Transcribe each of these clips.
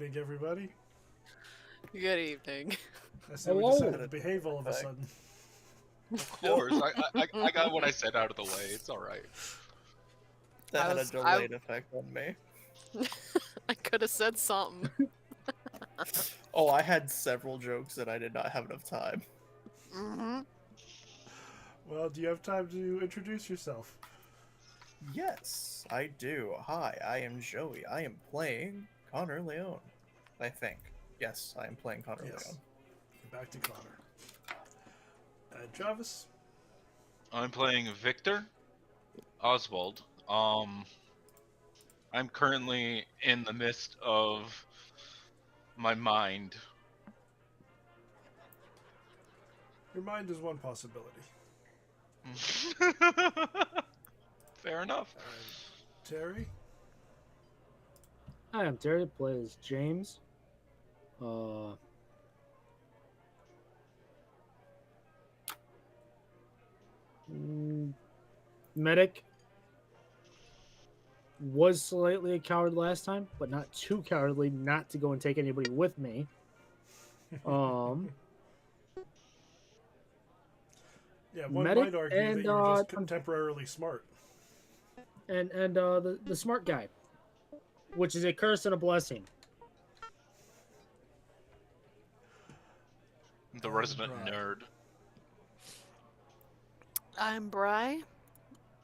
evening, everybody. Good evening. I see we decided to behave all of a sudden. Of course, I got what I said out of the way. It's all right. That had a delayed effect on me. I could have said something. Oh, I had several jokes that I did not have enough time. Mm-hmm. Well, do you have time to introduce yourself? Yes, I do. Hi, I am Joey. I am playing Connor Leone. I think. Yes, I am playing Connor Leone. Back to Connor. Travis? I'm playing Victor Oswald. I'm currently in the midst of my mind. Your mind is one possibility. Fair enough. Terry? Hi, I'm Terry. Plays James. Medic. Was slightly a coward last time, but not too cowardly not to go and take anybody with me. Yeah, one Medic might argue and, that you're just contemporarily smart. And the smart guy, which is a curse and a blessing. The resident nerd. I'm Bri,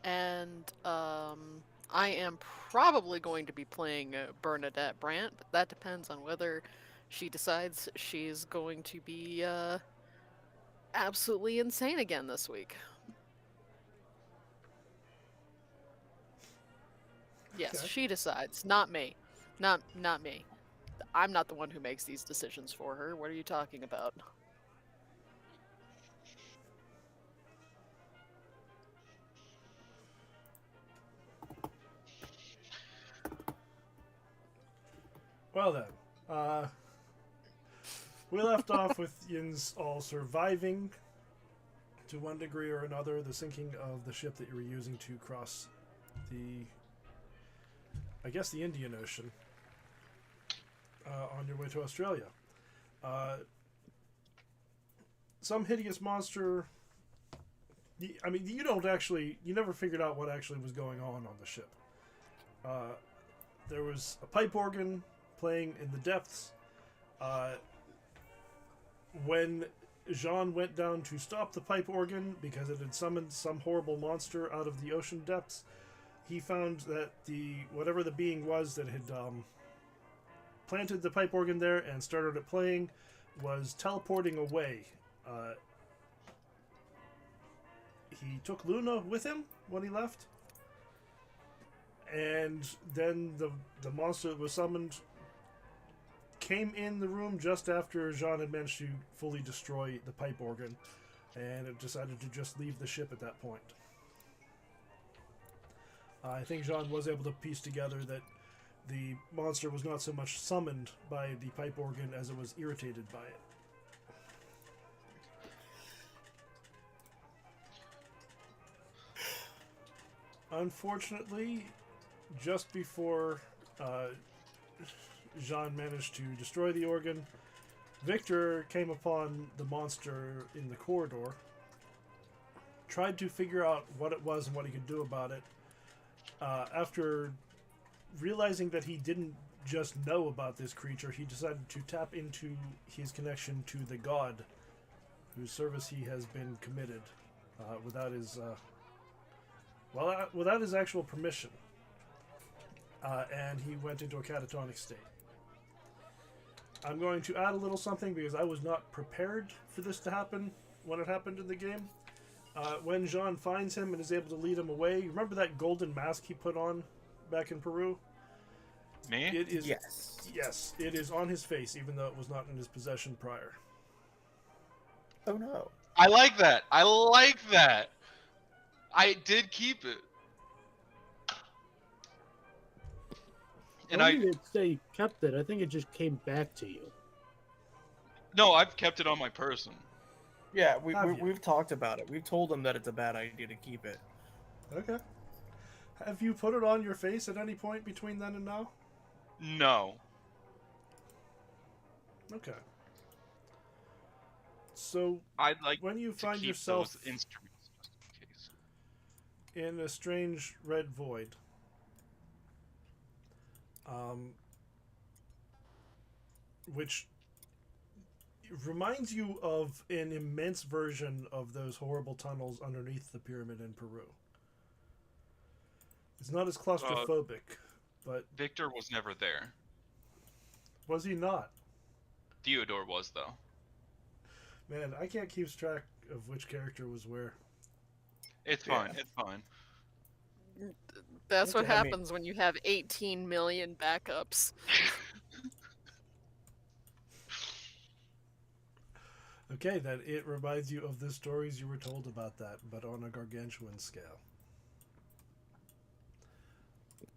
and I am probably going to be playing Bernadette Brandt, but that depends on whether she decides she's going to be absolutely insane again this week. Yes, she decides, not me. Not me. I'm not the one who makes these decisions for her. What are you talking about? Well then, we left off with Yins all surviving to one degree or another the sinking of the ship that you were using to cross the, I guess, the Indian Ocean on your way to Australia. Some hideous monster. I mean, you never figured out what actually was going on the ship. There was a pipe organ playing in the depths. When Jean went down to stop the pipe organ because it had summoned some horrible monster out of the ocean depths, he found that whatever the being was that had planted the pipe organ there and started it playing was teleporting away. He took Luna with him when he left, and then the monster that was summoned came in the room just after Jean had managed to fully destroy the pipe organ, and it decided to just leave the ship at that point. I think Jean was able to piece together that the monster was not so much summoned by the pipe organ as it was irritated by it. Unfortunately, just before Jean managed to destroy the organ, Victor came upon the monster in the corridor, tried to figure out what it was and what he could do about it. After realizing that he didn't just know about this creature, he decided to tap into his connection to the god whose service he has been committed without his actual permission. And he went into a catatonic state. I'm going to add a little something because I was not prepared for this to happen when it happened in the game. When Jean finds him and is able to lead him away, remember that golden mask he put on back in Peru? Me? It is, yes. Yes, it is on his face, even though it was not in his possession prior. Oh no. I like that. I did keep it. And I didn't say you kept it. I think it just came back to you. No, I've kept it on my person. Yeah, we've talked about it. We've told him that it's a bad idea to keep it. Okay. Have you put it on your face at any point between then and now? No. Okay. So I'd like when you to find keep yourself those instruments just in case. in a strange red void, which reminds you of an immense version of those horrible tunnels underneath the pyramid in Peru. It's not as claustrophobic, but Victor was never there. was he not? Theodore was, though. Man, I can't keep track of which character was where. It's fine. It's fine. That's what Okay, I mean- happens when you have 18 million backups. Okay, then it reminds you of the stories you were told about that, but on a gargantuan scale.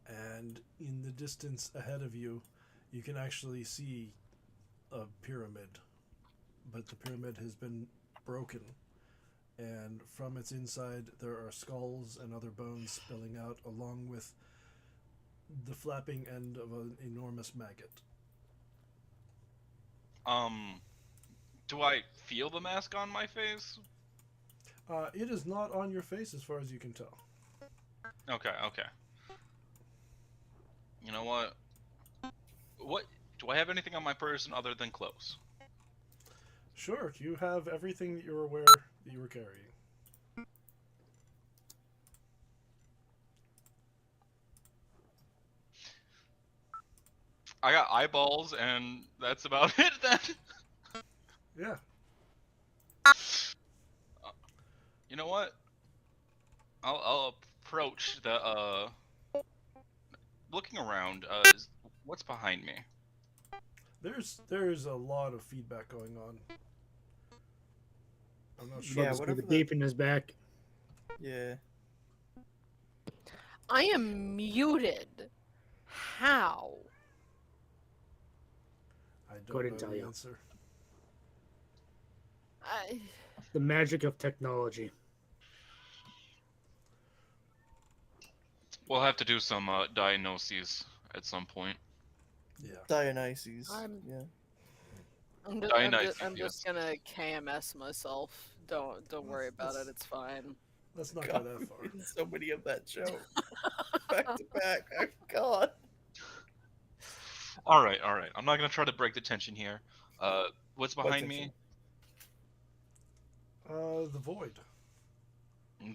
And in the distance ahead of you, you can actually see a pyramid. But the pyramid has been broken. And from its inside, there are skulls and other bones spilling out, along with the flapping end of an enormous maggot. Do I feel the mask on my face? It is not on your face as far as you can tell. Okay. You know what? What do I have anything on my person other than clothes? Sure, you have everything that you're aware that you were carrying. I got eyeballs, and that's about it then. Yeah. You know what? I'll approach the looking around. What's behind me? There's a lot of feedback going on. I'm not sure. Yeah, Must be whatever the the- beep in his back. Yeah. I am muted. How? I don't Couldn't know tell the you. answer. The magic of technology. We'll have to do some diagnoses at some point. Yeah. Dionysus. I'm- Yeah. Dionysus, I'm yes. just gonna KMS myself. Don't worry about it. It's fine. Let's not God, go that far. we've been so many of that show. Back to back. Oh, God. All right. I'm not gonna try to break the tension here. What's behind me? tension? The void.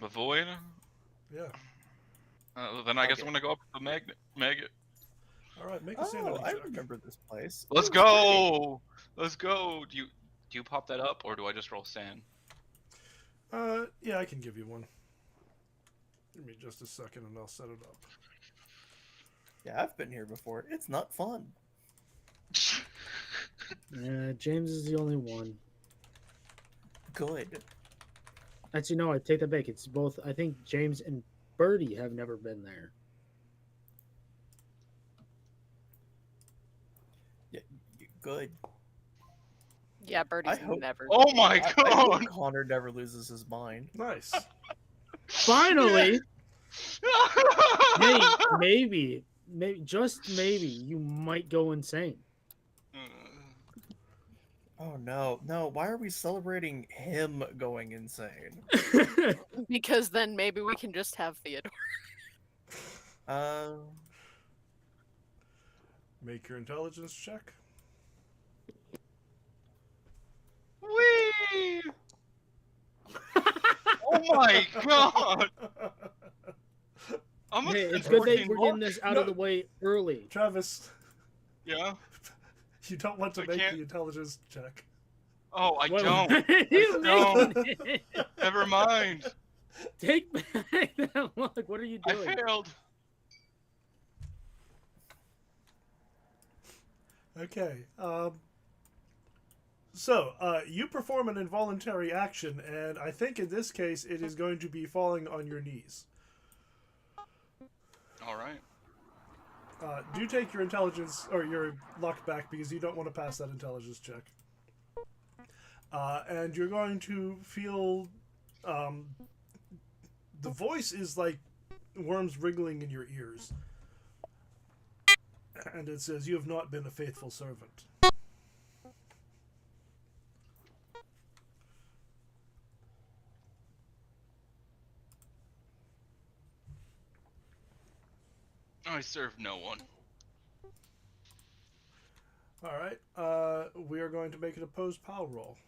The void. Yeah. Then I guess Okay. I'm gonna go up to the maggot. All right, make a sanity Oh, I check. remember this place. Let's It was go. Let's go. Do you pop that up, or do I just roll sand? Yeah, I can give you one. Give me just a second and I'll set it up. great. Yeah, I've been here before. It's not fun. James is the only one. Good. Actually, no, I take that back. It's both. I think James and Birdie have never been there. Yeah, good. Yeah, Birdie's I hope- never. Oh my I god! hope Connor never loses his mind. Nice. Finally, hey, maybe, just maybe, you might go insane. Oh no, no! Why are we celebrating him going insane? Because then maybe we can just have Theodore. Make your intelligence check. Whee! Oh my god! I'm Hey, a it's good that 14 we're getting this out of the way early. Travis, Yeah. you don't want to I make can't- the intelligence check. Oh, I Wait, don't. you don't. making it? Never mind. Take back that look. What are you I doing? failed. Okay. So, you perform an involuntary action, and I think in this case it is going to be falling on your knees. All right. Do take your intelligence or your luck back because you don't want to pass that intelligence check. And you're going to feel the voice is like worms wriggling in your ears. And it says, "You have not been a faithful servant." I serve no one. All right. We are going to make an opposed POW roll.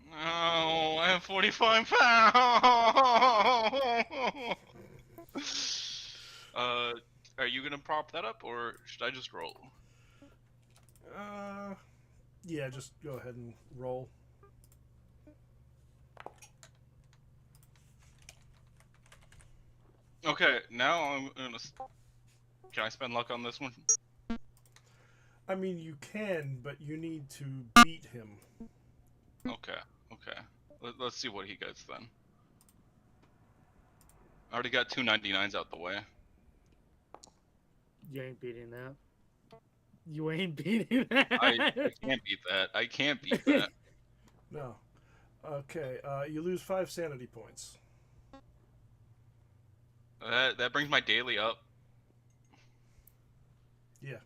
No, I have 45 pounds. Are you gonna prop that up, or should I just roll? Yeah, just go ahead and roll. Okay, now I'm gonna. Can I spend luck on this one? I mean, you can, but you need to beat him. Okay, okay. Let's see what he gets then. I already got 299s out the way. You ain't beating that. You ain't beating that. I can't beat that. I can't beat that. No. Okay, you lose 5 sanity points. That brings my daily up. Yeah.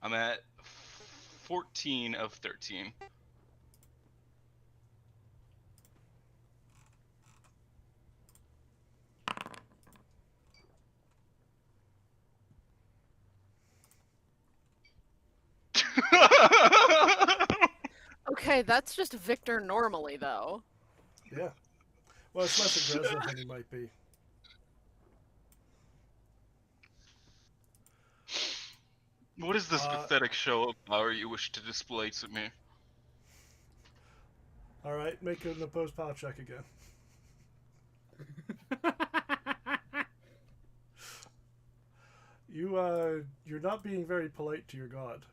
I'm at 14 of 13. Okay, that's just Victor normally, though. Yeah. Well, it's less aggressive than he might be. What is this pathetic show of power you wish to display to me? All right, make an opposed POW check again. You're not being very polite to your god.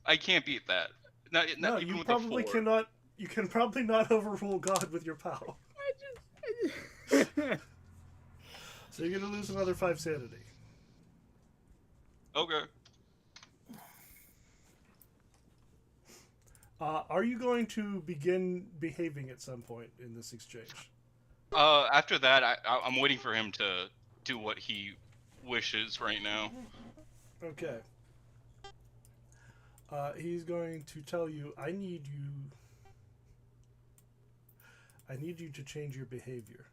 I can't beat that. Not No, even you with probably a 4. cannot. You can probably not overrule God with your POW. So you're gonna lose another 5 sanity. Okay. Are you going to begin behaving at some point in this exchange? After that, I'm waiting for him to do what he wishes right now. Okay. He's going to tell you, I need you to change your behavior.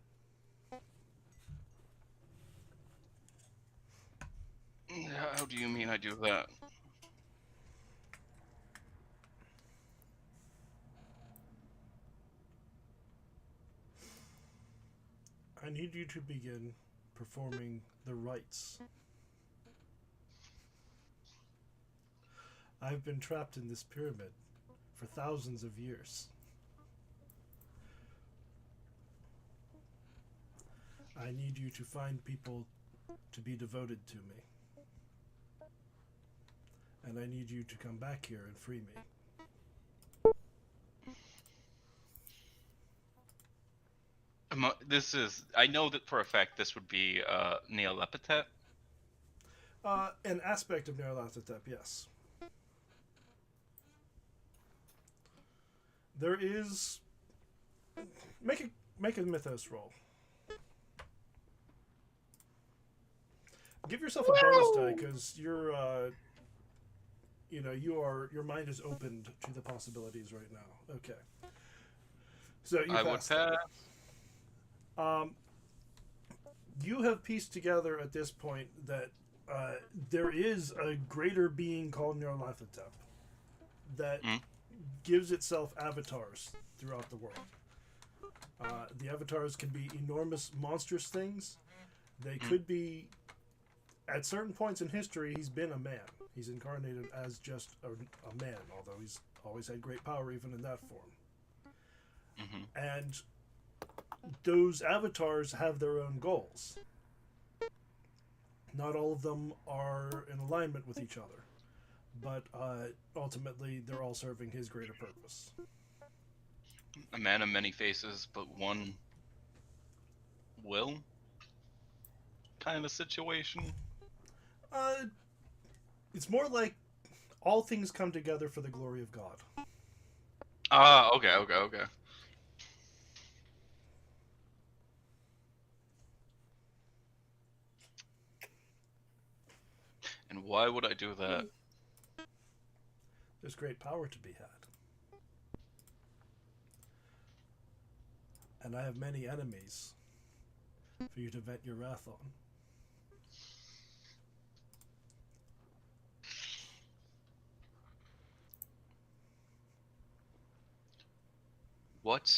How do you mean I do that? I need you to begin performing the rites. I've been trapped in this pyramid for thousands of years. I need you to find people to be devoted to me. And I need you to come back here and free me. I know that for a fact this would be Nyarlathotep. An aspect of Nyarlathotep, yes. There is... Make a mythos roll. Give yourself a bonus die, because you're, your mind is opened to the possibilities right now. Okay. So you I would pass. You have pieced together at this point that there is a greater being called Nyarlathotep that gives itself avatars throughout the world. The avatars can be enormous, monstrous things. They could be, at certain points in history, he's been a man. He's incarnated as just a man, although he's always had great power even in that form. And those avatars have their own goals. Not all of them are in alignment with each other, but ultimately they're all serving his greater purpose. A man of many faces, but one will? Kind of situation? It's more like all things come together for the glory of God. Okay. And why would I do that? There's great power to be had. And I have many enemies for you to vent your wrath on. What?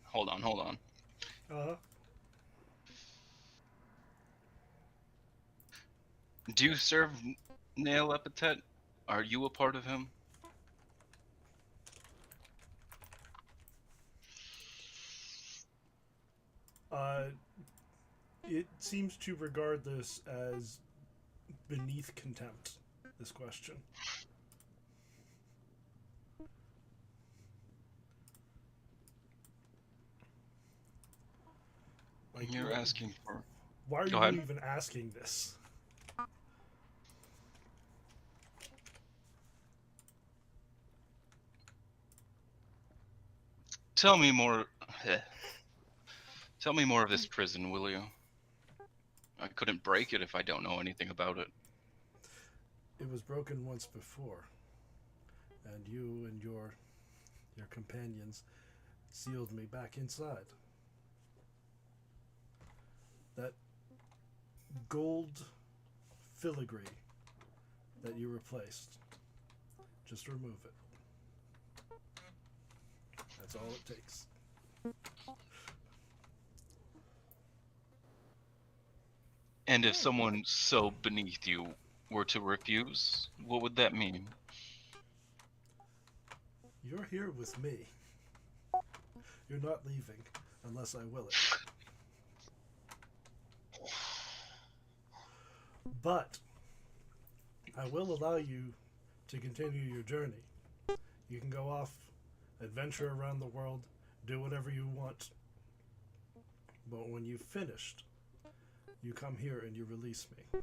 Hold on. Uh-huh. Do you serve Nyarlathotep? Are you a part of him? It seems to regard this as beneath contempt, this question. Like, You're asking for... why are Go you ahead. even asking this? Tell me more... Tell me more of this prison, will you? I couldn't break it if I don't know anything about it. It was broken once before, and you and your companions sealed me back inside. That gold filigree that you replaced, just remove it. That's all it takes. And if someone so beneath you were to refuse, what would that mean? You're here with me. You're not leaving unless I will it. But I will allow you to continue your journey. You can go off, adventure around the world, do whatever you want. But when you've finished, you come here and you release me.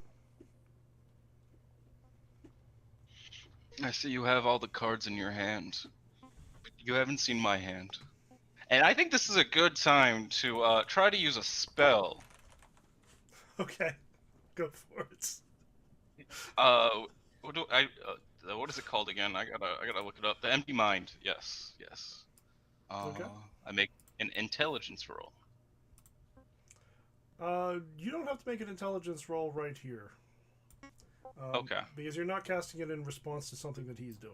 I see you have all the cards in your hand. You haven't seen my hand. And I think this is a good time to try to use a spell. Okay, go for it. What is it called again? I gotta look it up. The empty mind. Yes. Okay. I make an intelligence roll. You don't have to make an intelligence roll right here. Okay. Because you're not casting it in response to something that he's doing.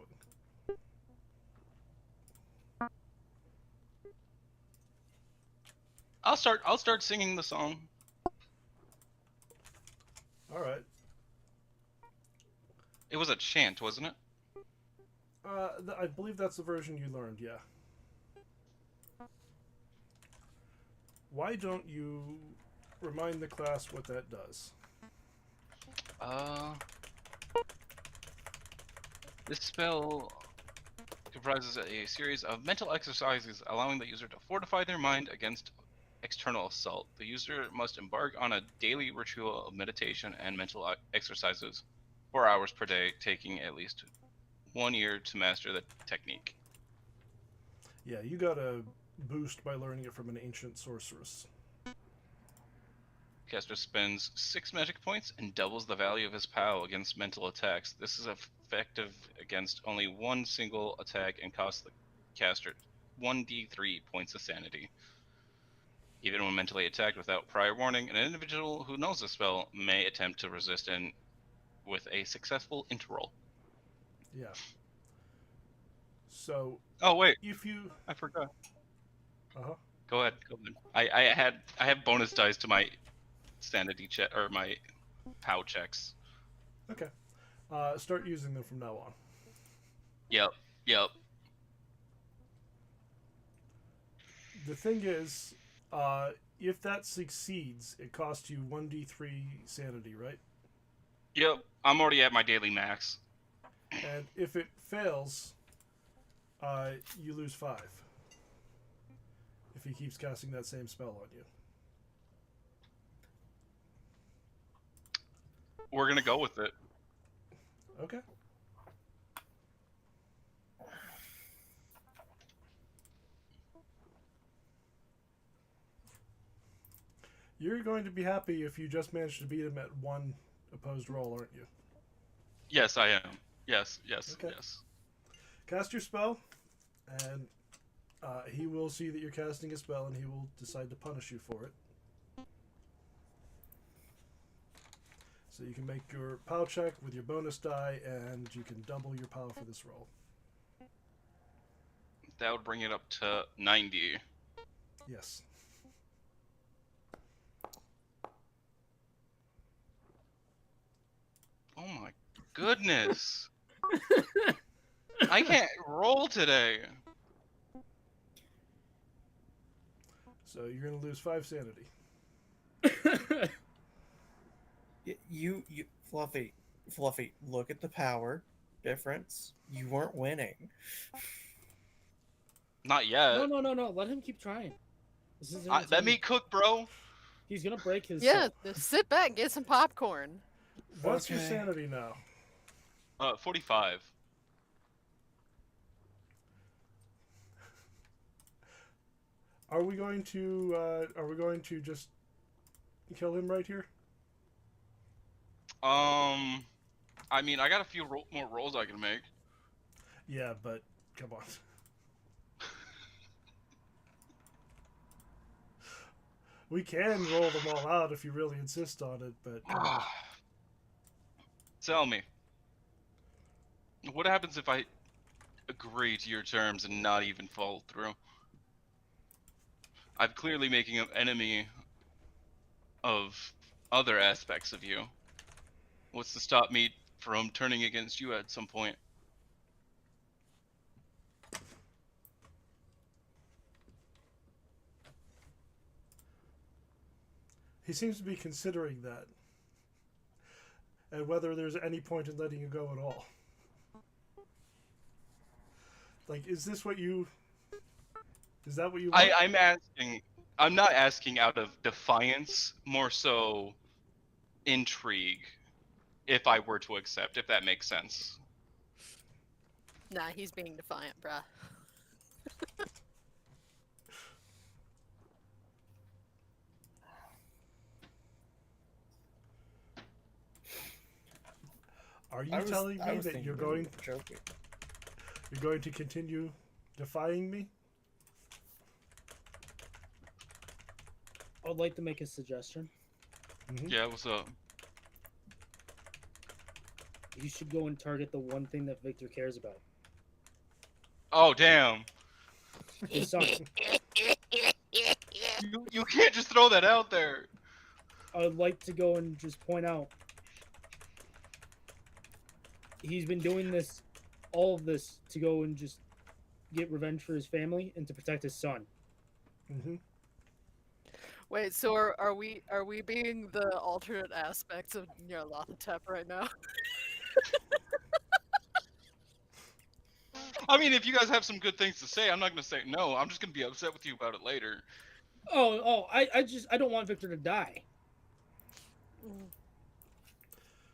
I'll start singing the song. All right. It was a chant, wasn't it? I believe that's the version you learned. Yeah. Why don't you remind the class what that does? This spell comprises a series of mental exercises allowing the user to fortify their mind against external assault. The user must embark on a daily ritual of meditation and mental exercises 4 hours per day, taking at least 1 year to master the technique. Yeah, you got a boost by learning it from an ancient sorceress. Caster spends 6 magic points and doubles the value of his POW against mental attacks. This is effective against only one single attack and costs the caster 1d3 points of sanity. Even when mentally attacked without prior warning, an individual who knows the spell may attempt to resist and with a successful interroll. Yeah. So. Oh wait, if you. I forgot. Uh-huh. Go ahead. I have bonus dice to my sanity check or my POW checks. Okay. Start using them from now on. Yep. The thing is, if that succeeds, it costs you 1d3 sanity, right? Yep. I'm already at my daily max. And if it fails, you lose 5. If he keeps casting that same spell on you. We're gonna go with it. Okay. You're going to be happy if you just manage to beat him at one opposed roll, aren't you? Yes, I am. Yes, yes, Okay. yes. Cast your spell, and he will see that you're casting a spell, and he will decide to punish you for it. So you can make your POW check with your bonus die, and you can double your POW for this roll. That would bring it up to 90. Yes. Oh my goodness. I can't roll today. So you're going to lose 5 sanity. You, Fluffy, look at the power difference. You weren't winning. Not yet. No. Let him keep trying. This is Let me cook, bro. He's gonna break his. Yeah, just sit back and get some popcorn. What's your Okay. sanity now? 45. Are we going to just kill him right here? I mean, I got a few more rolls I can make. Yeah, but come on. We can roll them all out if you really insist on it, but come on. Tell me. What happens if I agree to your terms and not even follow through? I'm clearly making an enemy of other aspects of you. What's to stop me from turning against you at some point? He seems to be considering that. And whether there's any point in letting you go at all. Like, is that what you want? I'm asking. I'm not asking out of defiance, more so intrigue. If I were to accept, if that makes sense. Nah, he's being defiant, bruh. Are you telling me that you're going to continue defying me? I'd like to make a suggestion. Mm-hmm. Yeah, what's up? You should go and target the one thing that Victor cares about. Oh, damn. His son. You can't just throw that out there. I would like to go and just point out he's been doing this, all of this, to go and just get revenge for his family and to protect his son. Mm-hmm. Wait, so are we being the alternate aspects of Nyarlathotep right now? I mean, if you guys have some good things to say, I'm not gonna say no. I'm just gonna be upset with you about it later. I don't want Victor to die.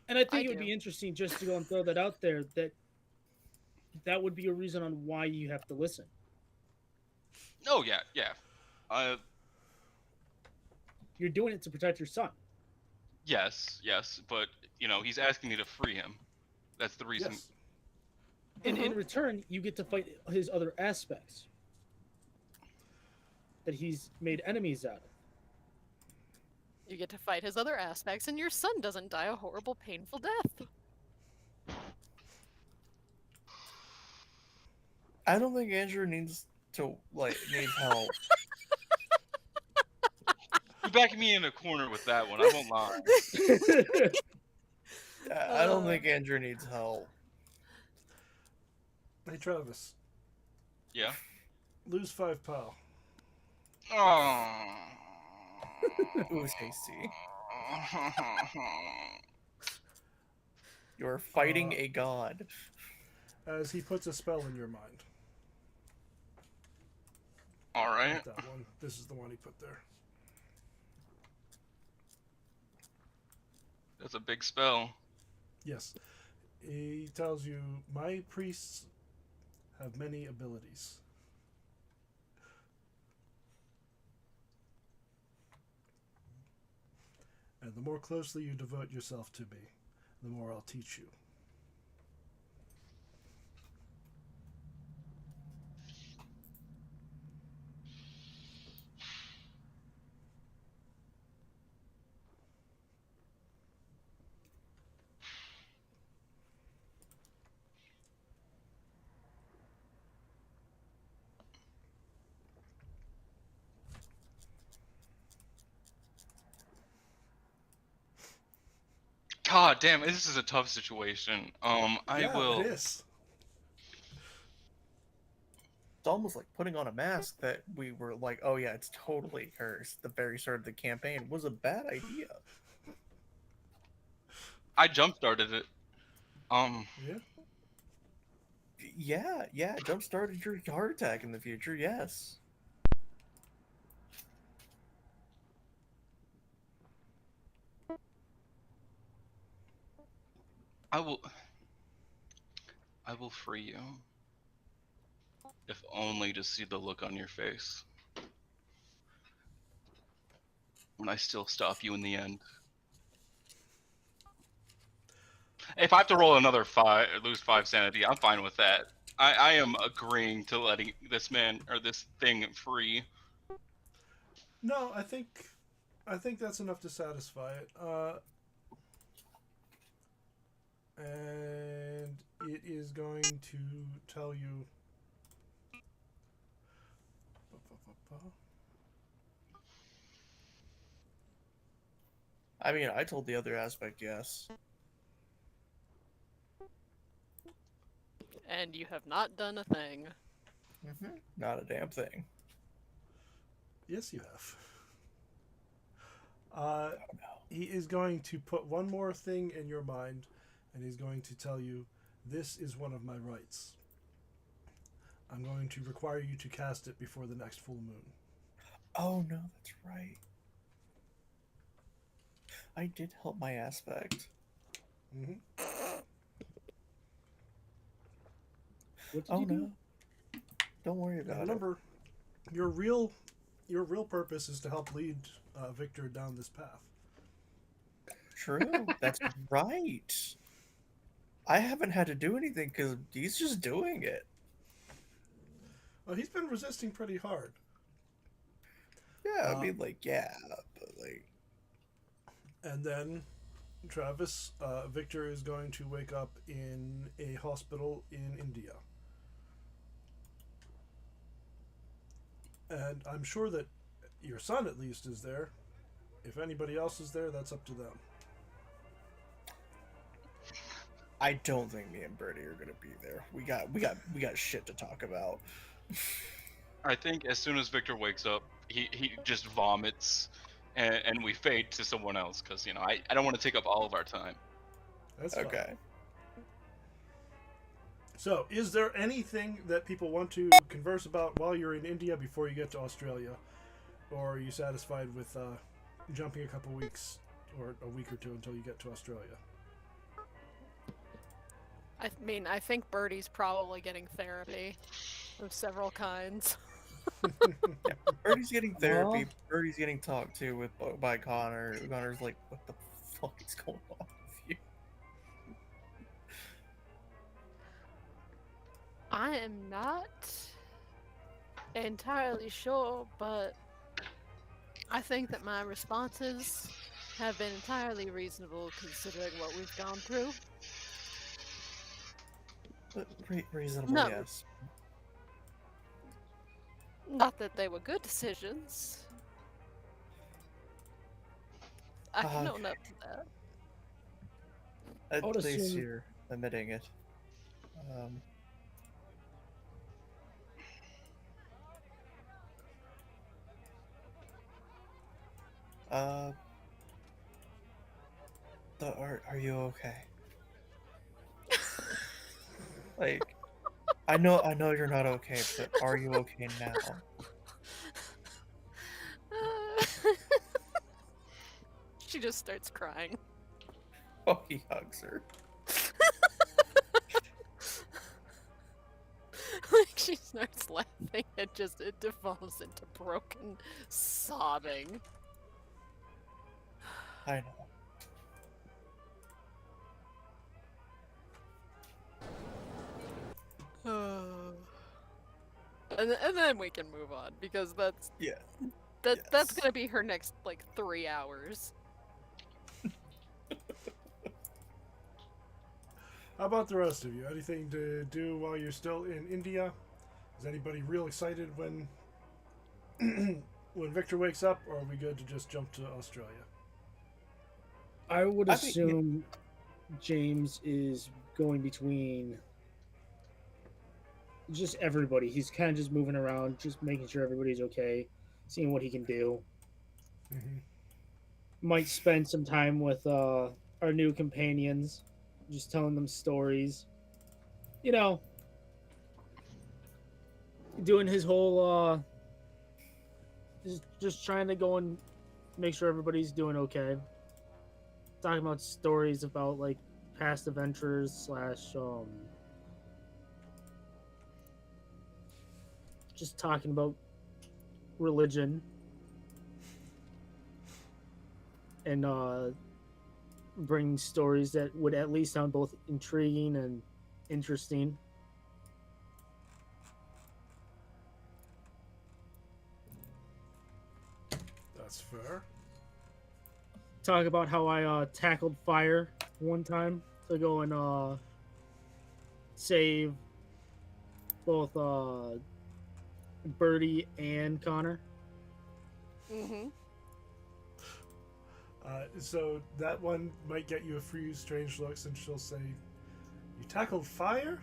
And I think it would be interesting just to go and throw that out there, that would be a reason on why you have to listen. Oh yeah. You're doing it to protect your son. Yes, but he's asking me to free him. That's the reason. Yes. And in return, you get to fight his other aspects that he's made enemies out of. You get to fight his other aspects, and your son doesn't die a horrible, painful death. I don't think Andrew needs help. You're backing me in a corner with that one. I won't lie. I don't think Andrew needs help. Hey, Travis. Yeah. Lose 5 POW. Oh. Ooh, tasty. You're fighting a god. As he puts a spell in your mind. All right. Not that one. This is the one he put there. That's a big spell. Yes. He tells you, my priests have many abilities. And the more closely you devote yourself to me, the more I'll teach you. God damn, this is a tough situation. I will. It is. It's almost like putting on a mask that we were like, oh yeah, it's totally hers. The very start of the campaign was a bad idea. I jump started it. Yeah. Yeah, jump started your heart attack in the future, yes. I will free you. If only to see the look on your face. When I still stop you in the end. If I have to roll another 5, or lose 5 sanity, I'm fine with that. I am agreeing to letting this man, or this thing, free. No, I think that's enough to satisfy it. And it is going to tell you. I mean, I told the other aspect yes. And you have not done a thing. Not a damn thing. Yes, you have. He is going to put one more thing in your mind, and he's going to tell you, this is one of my rights. I'm going to require you to cast it before the next full moon. Oh no, that's right. I did help my aspect. Mm-hmm. What did Oh you do? no. Don't worry about Remember, your real purpose is to help lead Victor down this path. it. True. That's right. I haven't had to do anything because he's just doing it. Well, he's been resisting pretty hard. Yeah, I mean, like, yeah, but like... And then, Travis, Victor is going to wake up in a hospital in India. And I'm sure that your son, at least, is there. If anybody else is there, that's up to them. I don't think me and Birdie are gonna be there. We got shit to talk about. I think as soon as Victor wakes up, he just vomits, and we fade to someone else, because, you know, I don't want to take up all of our time. That's fine. Okay. So, is there anything that people want to converse about while you're in India before you get to Australia? Or are you satisfied with jumping a couple weeks or a week or two until you get to Australia? I mean, I think Birdie's probably getting therapy of several kinds. Yeah, Birdie's getting therapy. Birdie's getting talked to by Connor. Connor's like, what the fuck is going on with you? I am not entirely sure, but I think that my responses have been entirely reasonable considering what we've gone through. But reasonable, No. yes. Not that they were good decisions. I can own up to that. At would least assume- you're admitting it. Are you okay? Like, I know you're not okay, but are you okay now? She just starts crying. Oh, he hugs her. Like, she starts laughing and it devolves into broken sobbing. I know. And then we can move on because that's Yeah. that's gonna be her next like 3 hours. How about the rest of you? Anything to do while you're still in India? Is anybody real excited when when Victor wakes up, or are we good to just jump to Australia? I would I think- assume James is going between just everybody. He's kind of just moving around, just making sure everybody's okay, seeing what he can do. Mm-hmm. Might spend some time with our new companions, just telling them stories. You know, doing his whole just trying to go and make sure everybody's doing okay. Talking about stories about like past adventures slash just talking about religion and bringing stories that would at least sound both intriguing and interesting. That's fair. Talk about how I tackled fire one time to go and save both Birdie and Connor. Mm-hmm. So that one might get you a few strange looks, and she'll say, "You tackled fire?"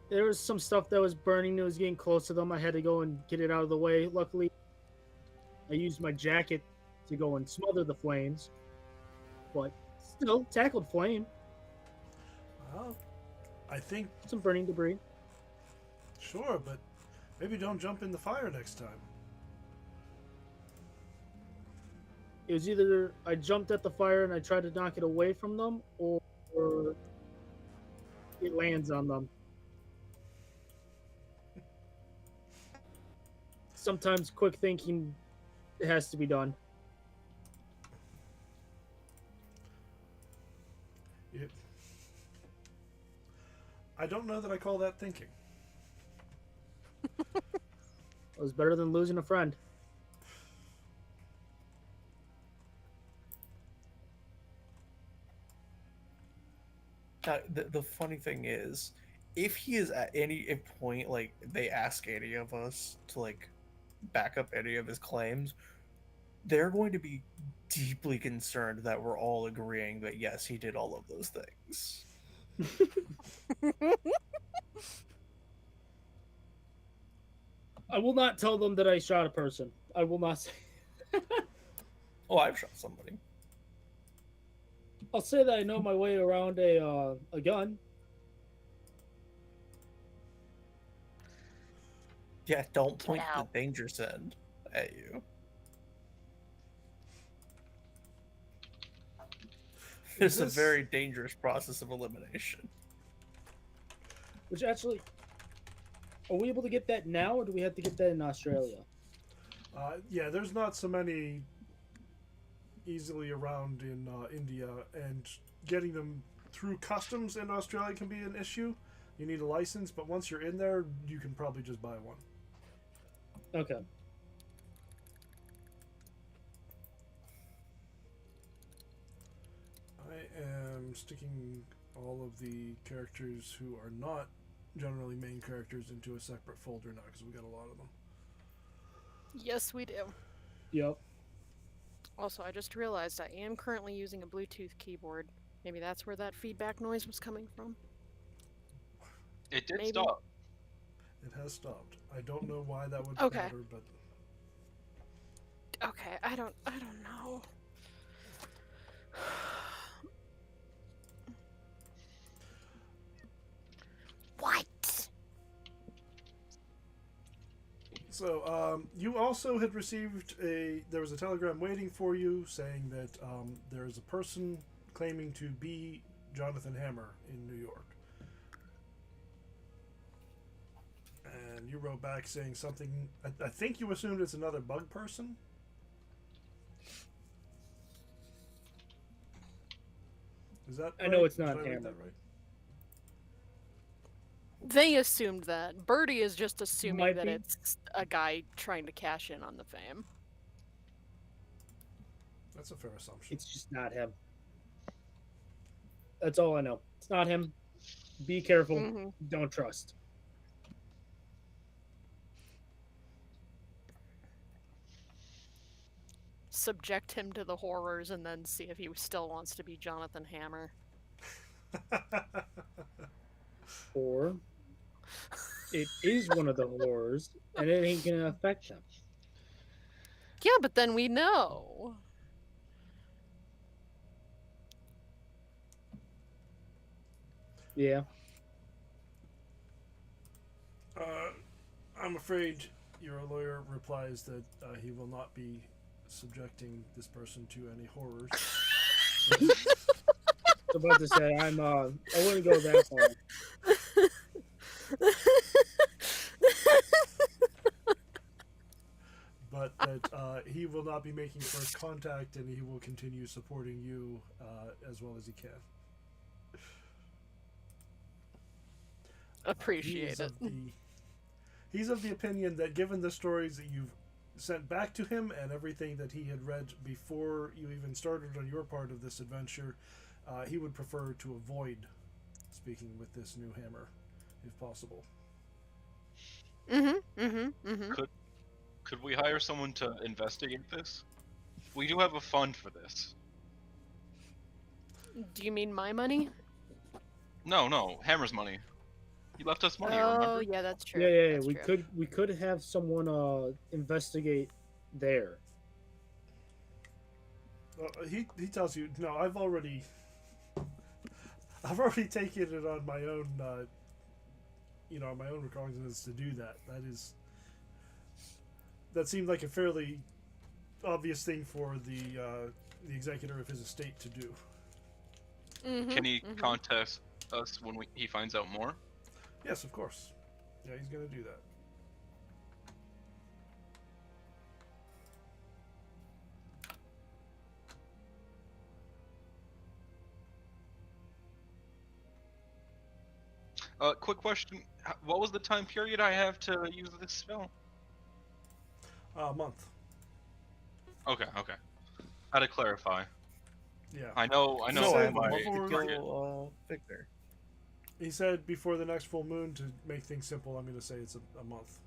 There was some stuff that was burning that was getting close to them. I had to go and get it out of the way. Luckily, I used my jacket to go and smother the flames, but still tackled flame. Well, I think Some burning debris. sure, but maybe don't jump in the fire next time. It was either I jumped at the fire and I tried to knock it away from them, or it lands on them. Sometimes quick thinking has to be done. I don't know that I call that thinking. It was better than losing a friend. The funny thing is, if he is at any point, like, they ask any of us to, like, back up any of his claims, they're going to be deeply concerned that we're all agreeing that, yes, he did all of those things. I will not tell them that I shot a person. I will not say. Oh, I've shot somebody. I'll say that I know my way around a gun. Yeah, don't point Wow. the danger sign at you. It's a very dangerous process of elimination. Which actually, are we able to get that now, or do we have to get that in Australia? Yeah, there's not so many easily around in India, and getting them through customs in Australia can be an issue. You need a license, but once you're in there, you can probably just buy one. Okay. I am sticking all of the characters who are not generally main characters into a separate folder now because we got a lot of them. Yes, we do. Yep. Also, I just realized I am currently using a Bluetooth keyboard. Maybe that's where that feedback noise was coming from. It did Maybe. stop. It has stopped. I don't know why that would Okay. matter, but Okay, I don't know. What? so you also had received there was a telegram waiting for you saying that there is a person claiming to be Jonathan Hammer in New York. And you wrote back saying something. I think you assumed it's another bug person. Is that? I know right? it's not Did I read Hammer. that right? They assumed that. Birdie is just assuming Might that be. it's a guy trying to cash in on the fame. That's a fair assumption. It's just not him. That's all I know. It's not him. Be careful. Mhm. Don't trust. Subject him to the horrors and then see if he still wants to be Jonathan Hammer. Or it is one of the horrors, and it ain't gonna affect them. Yeah, but then we know. Yeah. I'm afraid your lawyer replies that he will not be subjecting this person to any horrors. I was about to say I wouldn't go that far. But that he will not be making first contact, and he will continue supporting you as well as he can. Appreciate it. He's of the opinion that given the stories that you've sent back to him and everything that he had read before you even started on your part of this adventure, he would prefer to avoid speaking with this new hammer, if possible. Could we hire someone to investigate this? We do have a fund for this. Do you mean my money? No, Hammer's money. He left us money, Oh, remember? yeah, that's true. Yeah. That's true. We could have someone investigate there. He tells you, no, I've already taken it on my own, my own recognizance to do that. That seemed like a fairly obvious thing for the executor of his estate to do. Can he contact us when he finds out more? Yes, of course. Yeah, he's going to do that. Quick question. What was the time period I have to use this spell? A month. Okay. How to clarify. Yeah. I know. So, my before- target. Victor. He said before the next full moon, to make things simple, I'm going to say it's a month.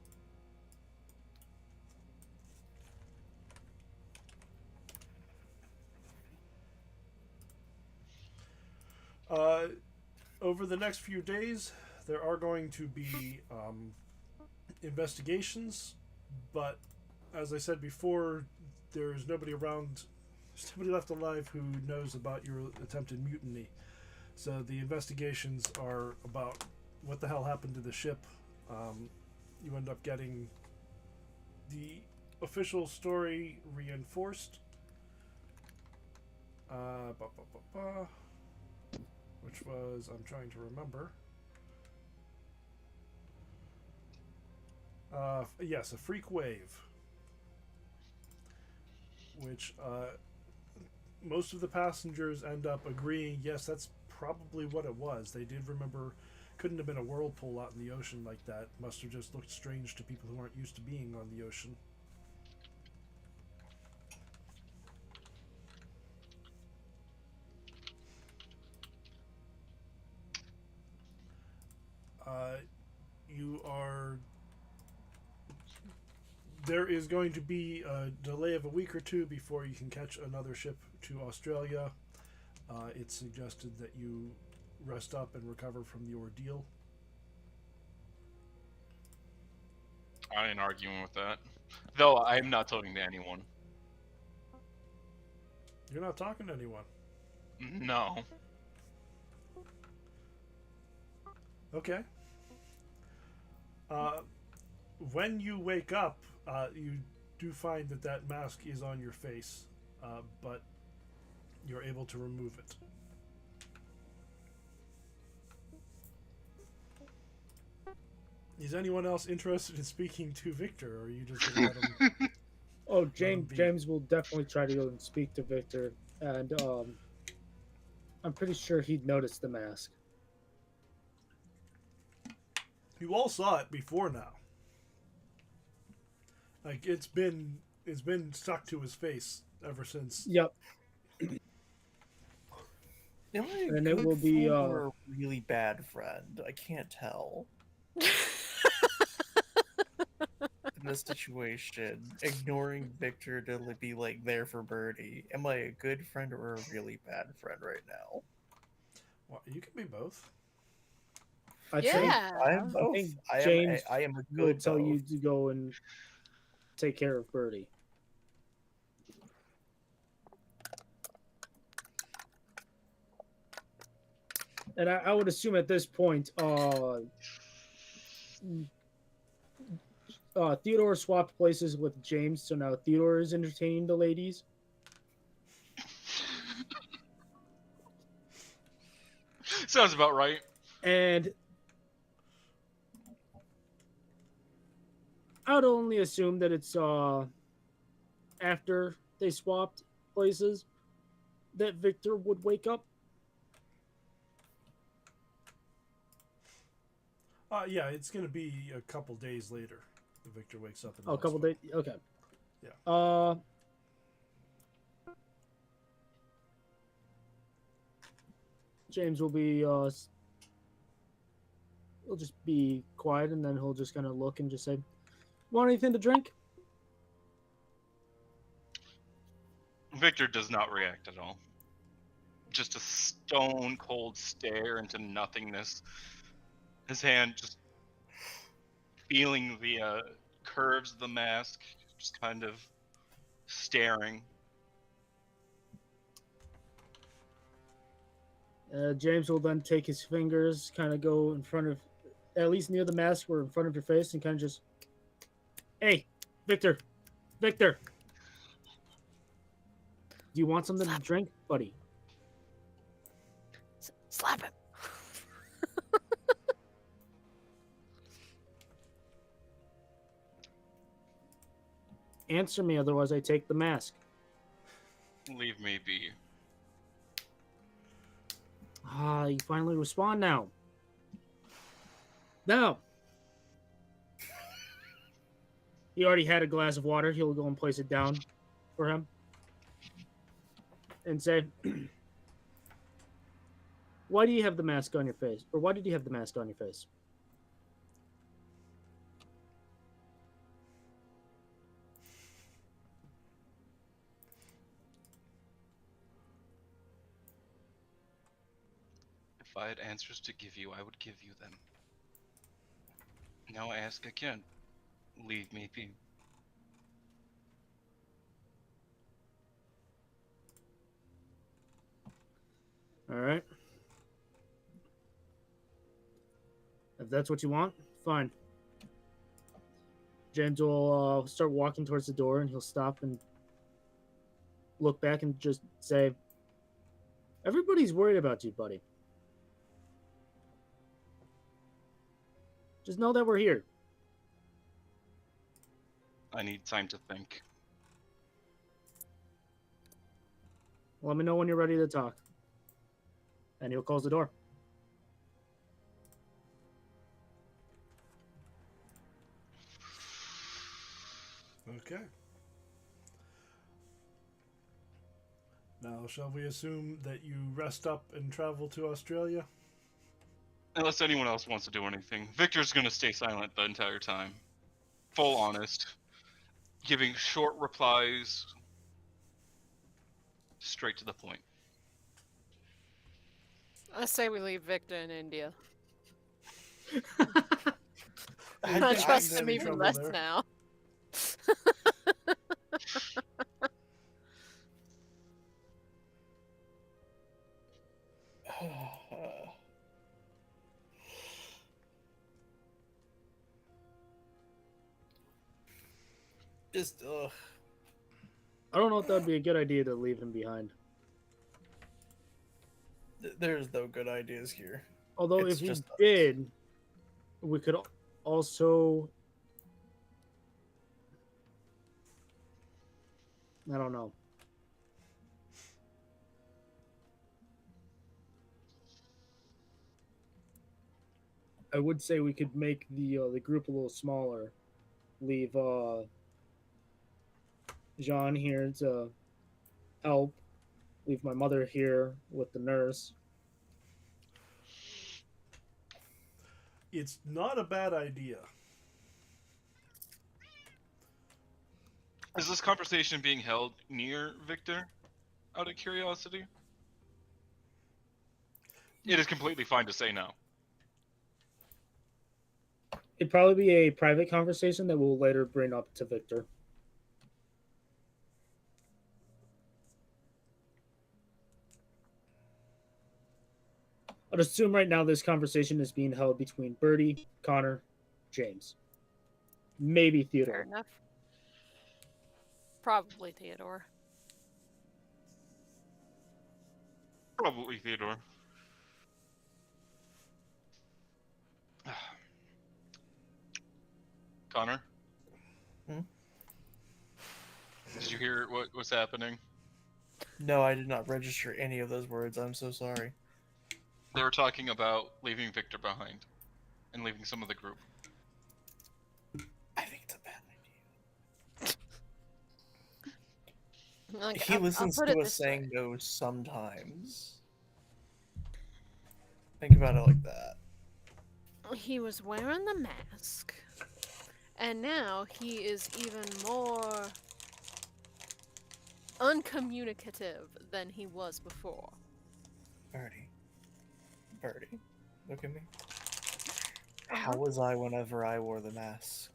Over the next few days, there are going to be investigations, but as I said before, there's nobody around, there's nobody left alive who knows about your attempted mutiny. So the investigations are about what the hell happened to the ship. You end up getting the official story reinforced. Which was, I'm trying to remember. Yes, a freak wave. Which most of the passengers end up agreeing, yes, that's probably what it was. They did remember, couldn't have been a whirlpool out in the ocean like that. Must have just looked strange to people who aren't used to being on the ocean. There is going to be a delay of a week or two before you can catch another ship to Australia. It's suggested that you rest up and recover from the ordeal. I ain't arguing with that. Though I'm not talking to anyone. You're not talking to anyone. No. Okay. When you wake up, you do find that mask is on your face, but you're able to remove it. Is anyone else interested in speaking to Victor, or are you just gonna let him? Oh, him James. be? James will definitely try to go and speak to Victor, and I'm pretty sure he'd notice the mask. You all saw it before now. Like it's been stuck to his face ever since. Yep. Am I a And it good will be, friend or a really bad friend? I can't tell. In this situation, ignoring Victor to be like there for Birdie. Am I a good friend or a really bad friend right now? Well, you can be both. I Yeah. I am both. think I am. James I am a will good tell you both. to go and take care of Birdie. And I would assume at this point, Theodore swapped places with James, so now Theodore is entertaining the ladies. Sounds about right. And I would only assume that it's after they swapped places that Victor would wake up. Yeah, it's gonna be a couple days later. That Victor wakes up. In the Oh, a couple hospital. days. Okay. Yeah. James will be he'll just be quiet, and then he'll just kind of look and just say, "Want anything to drink?" Victor does not react at all. Just a stone cold stare into nothingness. His hand just feeling the curves of the mask, just kind of staring. James will then take his fingers, kind of go in front of, at least near the mask or in front of your face, and kind of just, "Hey, Victor, Victor, do you want something to drink, buddy?" Slap him. Answer me, otherwise I take the mask. Leave me be. Ah, you finally respond now. Now. He already had a glass of water. He'll go and place it down for him. And say, "Why do you have the mask on your face? Or why did you have the mask on your face?" If I had answers to give you, I would give you them. Now I ask again. Leave me be. All right. If that's what you want, fine. James will start walking towards the door, and he'll stop and look back and just say, "Everybody's worried about you, buddy. Just know that we're here." I need time to think. Let me know when you're ready to talk. And he'll close the door. Okay. Now, shall we assume that you rest up and travel to Australia? Unless anyone else wants to do anything. Victor's gonna stay silent the entire time. Full honest. Giving short replies. Straight to the point. I say we leave Victor in India. I I think trust there's him any even trouble less there. now. Just I don't know if that would be a good idea to leave him behind. there's no good ideas here. Although It's if he just us. did, we could also, I don't know. I would say we could make the group a little smaller. Leave Jean here to help. Leave my mother here with the nurse. It's not a bad idea. Is this conversation being held near Victor? Out of curiosity? It is completely fine to say no. It'd probably be a private conversation that we'll later bring up to Victor. I'd assume right now this conversation is being held between Birdie, Connor, James. Maybe Fair Theodore. enough. Probably Theodore. Probably Theodore. Connor? Hmm? Did you hear what's happening? No, I did not register any of those words. I'm so sorry. They were talking about leaving Victor behind and leaving some of the group. I think it's a bad idea. Like, He I'll listens put to it us this saying way. no sometimes. Think about it like that. He was wearing the mask, and now he is even more uncommunicative than he was before. Birdie, look at me. How was I whenever I wore the mask?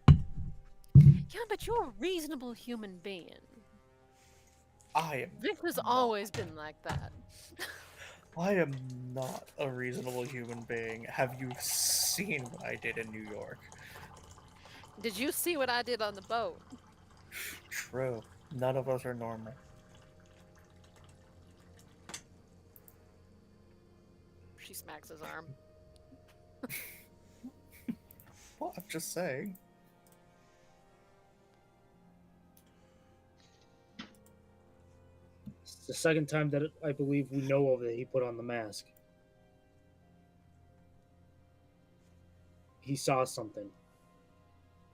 Yeah, but you're a reasonable human being. I am. Victor's not. always been like that. I am not a reasonable human being. Have you seen what I did in New York? Did you see what I did on the boat? True. None of us are normal. She smacks his arm. Well, I'm just saying. It's the second time that I believe we know of that he put on the mask. He saw something.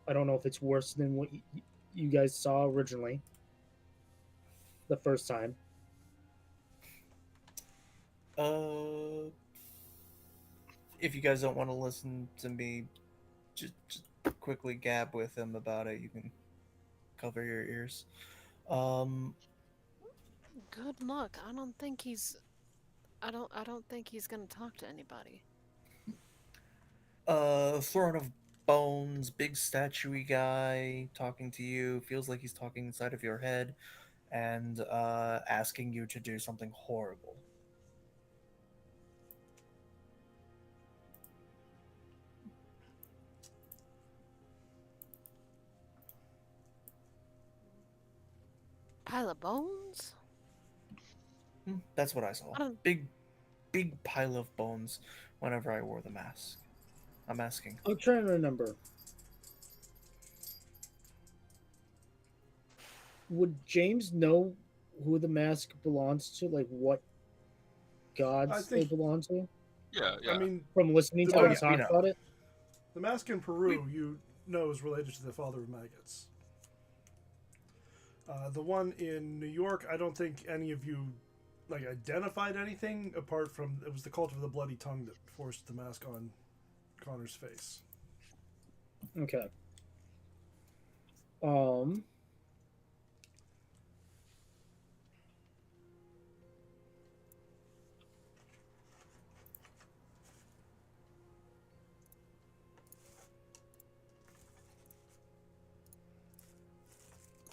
I don't know if it's worse than what you guys saw originally. The first time. If you guys don't want to listen to me, just quickly gab with him about it. You can cover your ears. Good luck. I don't think he's gonna talk to anybody. Throne of Bones, big statuey guy talking to you. Feels like he's talking inside of your head and asking you to do something horrible. Pile of bones? That's what I saw. I don't- Big pile of bones whenever I wore the mask. I'm asking. I'm trying to remember. Would James know who the mask belongs to? Like what gods they think- belong to? Yeah. I mean, From listening to Oh, them yeah, talk we know. about it? the mask in Peru, you know, is related to the father of maggots. The one in New York, I don't think any of you identified anything apart from it was the cult of the bloody tongue that forced the mask on Connor's face. Okay.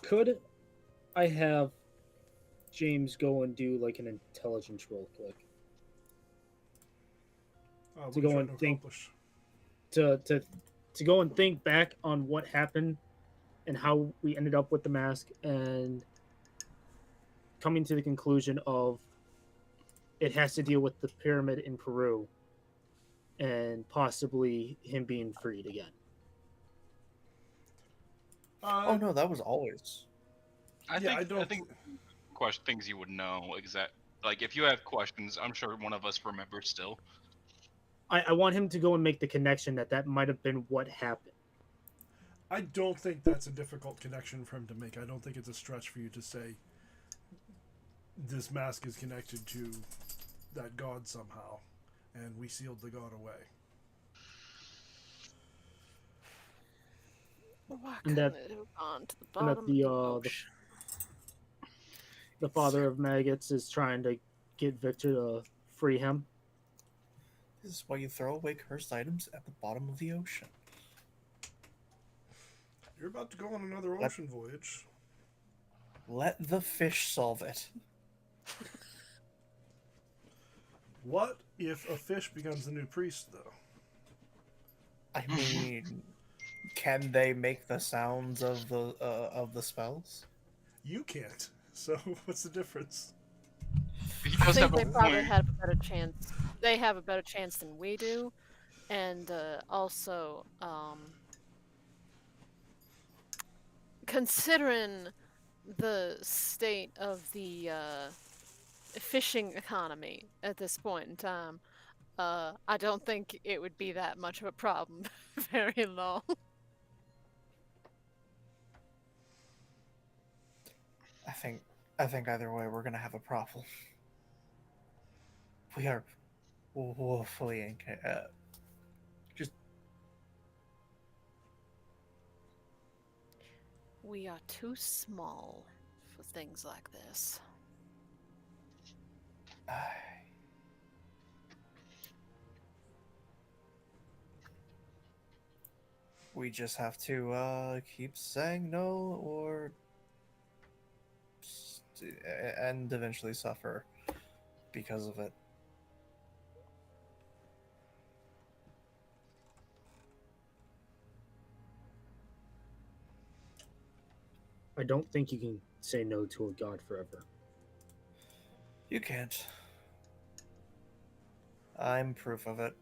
Could I have James go and do like an intelligence roll quick What To are you go trying and to think- accomplish? to go and think back on what happened and how we ended up with the mask and coming to the conclusion of it has to deal with the pyramid in Peru and possibly him being freed again. Oh no, that was always. I Yeah, think things you would know exact. Like if you have questions, I'm sure one of us remembers still. I want him to go and make the connection that might have been what happened. I don't think that's a difficult connection for him to make. I don't think it's a stretch for you to say this mask is connected to that god somehow, and we sealed the god away. And that, on to the and that bottom of the ocean. the father of maggots is trying to get Victor to free him. This is why you throw away cursed items at the bottom of the ocean. You're about to go on another ocean voyage. Let the fish solve it. What if a fish becomes the new priest, though? I mean, can they make the sounds of the spells? You can't. So what's the difference? He I does think have they a probably point. have a better chance. They have a better chance than we do, and also considering the state of the fishing economy at this point in time, I don't think it would be that much of a problem very long. I think either way we're gonna have a problem. We are woefully just We are too small for things like this. we just have to keep saying no or and eventually suffer because of it. I don't think you can say no to a god forever. You can't. I'm proof of it.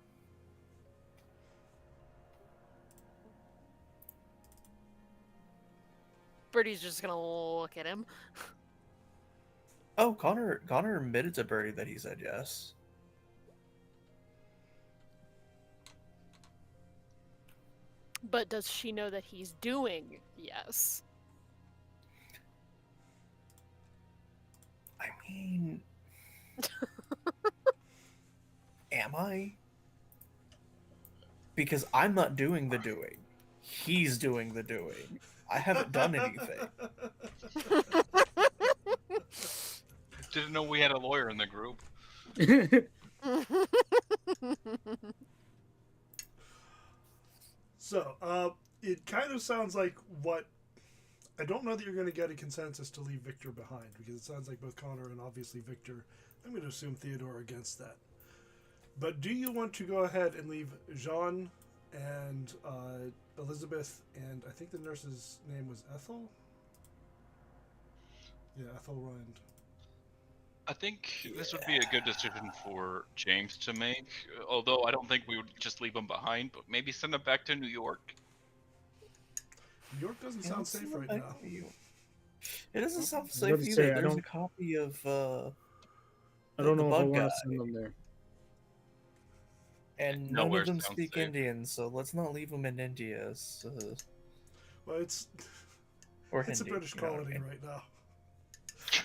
Birdie's just gonna look at him. Oh, Connor admitted to Birdie that he said yes. But does she know that he's doing yes? I mean, am I? Because I'm not doing the doing. He's doing the doing. I haven't done anything. Didn't know we had a lawyer in the group. So, it kind of sounds like what... I don't know that you're going to get a consensus to leave Victor behind, because it sounds like both Connor and obviously Victor, I'm going to assume Theodore, are against that. But do you want to go ahead and leave Jean and Elizabeth, and I think the nurse's name was Ethel? Yeah, Ethel Rind. I think this would be a good decision for James to make, although I don't think we would just leave him behind, but maybe send him back to New York. New York doesn't sound safe right now. It doesn't sound I safe was either. gonna say, I There's a don't- copy of I don't the know if I bug want guy. to send them there. And Nowhere none of them sounds speak safe. Indian, so let's not leave them in India. So, Well, it's or a Hindi, British you know what I colony mean. right now.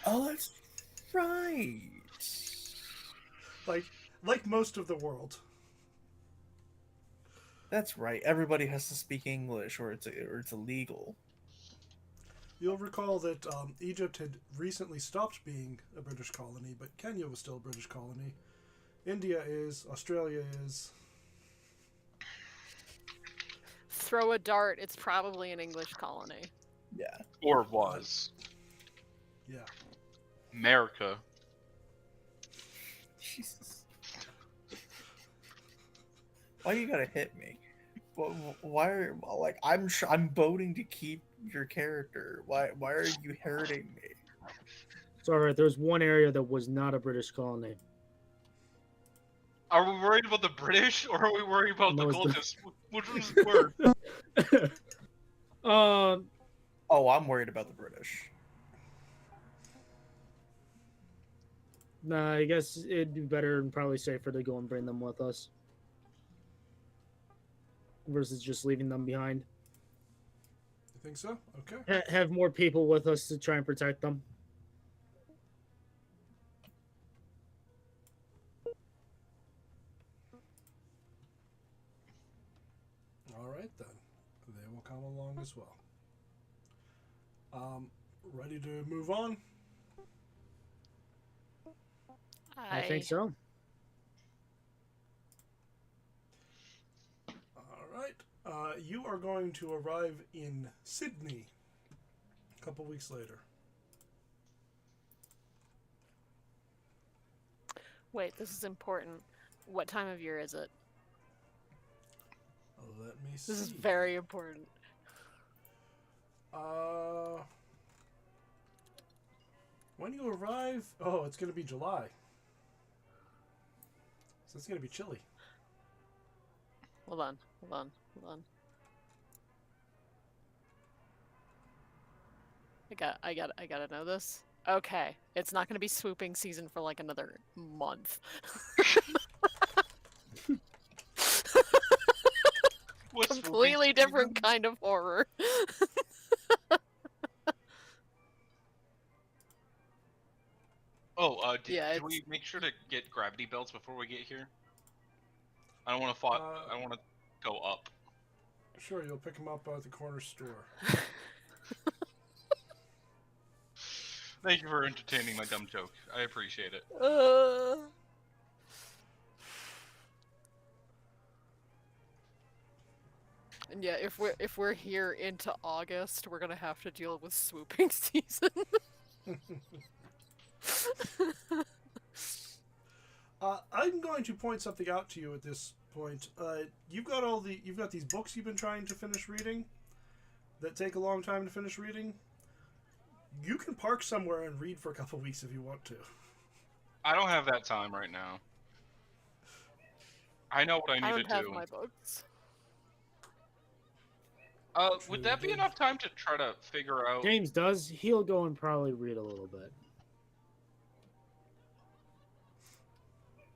Oh, that's right. Like most of the world. That's right. Everybody has to speak English, or it's illegal. You'll recall that Egypt had recently stopped being a British colony, but Kenya was still a British colony. India is, Australia is. Throw a dart, it's probably an English colony. Yeah. Or was. Yeah. America. Jesus. Why you gotta hit me? Why are I'm voting to keep your character. Why are you hurting me? It's alright, there's one area that was not a British colony. Are we worried about the British or are we worried about the No, it's the- cultists? Which one's worse? Oh, I'm worried about the British. Nah, I guess it'd be better and probably safer to go and bring them with us versus just leaving them behind. You think so? Okay. Have more people with us to try and protect them. All right then. They will come along as well. Ready to move on? I think so. All right. You are going to arrive in Sydney a couple weeks later. Wait, this is important. What time of year is it? Let me see. This is very important. When you arrive, oh, it's going to be July. So it's going to be chilly. Hold on. I gotta know this. Okay, it's not gonna be swooping season for like another month. What's Completely different kind of horror. Oh, Yeah, did we make sure to get gravity belts before we get here? I don't want to I don't want to go up. Sure, you'll pick them up at the corner store. Thank you for entertaining my dumb joke. I appreciate it. And yeah, if we're here into August, we're gonna have to deal with swooping season. I'm going to point something out to you at this point. You've got these books you've been trying to finish reading that take a long time to finish reading. You can park somewhere and read for a couple weeks if you want to. I don't have that time right now. I know what I need to do. I don't have my books. Would that be enough time to try to figure out? James does. He'll go and probably read a little bit.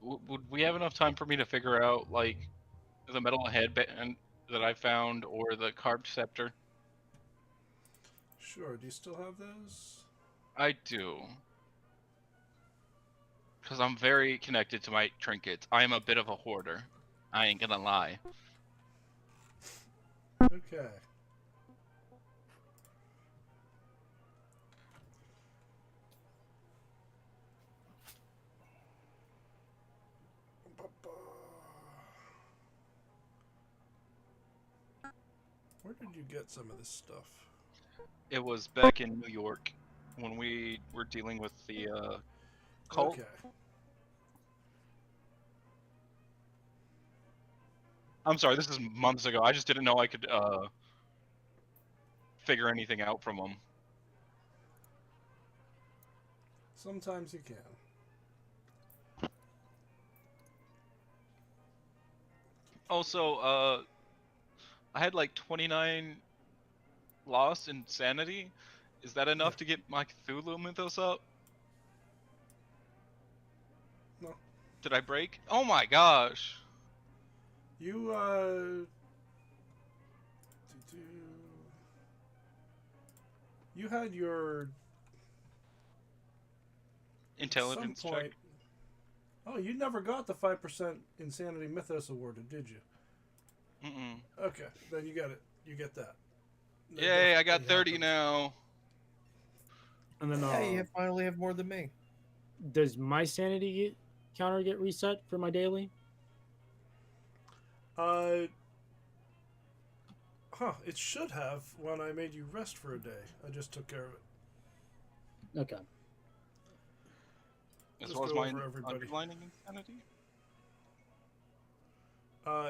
Would we have enough time for me to figure out, like, the metal headband that I found or the carved scepter? Sure. Do you still have those? I do. Because I'm very connected to my trinkets. I am a bit of a hoarder. I ain't gonna lie. Okay. Where did you get some of this stuff? It was back in New York when we were dealing with the cult. Okay. I'm sorry, this is months ago. I just didn't know I could figure anything out from them. Sometimes you can. Also, I had like 29 lost in sanity. Is that enough to get my Cthulhu mythos up? No. Did I break? Oh my gosh! You you had your Intelligence some point. check. Oh, you never got the 5% Insanity Mythos awarded, did you? Mm-mm. Okay, then you get it. You get that. That Yay! I got definitely 30 happened. now. And then Yeah, you finally have more than me. does my sanity counter get reset for my daily? It should have when I made you rest for a day. I just took care of it. Okay. As Just well as go my over everybody. underlining insanity.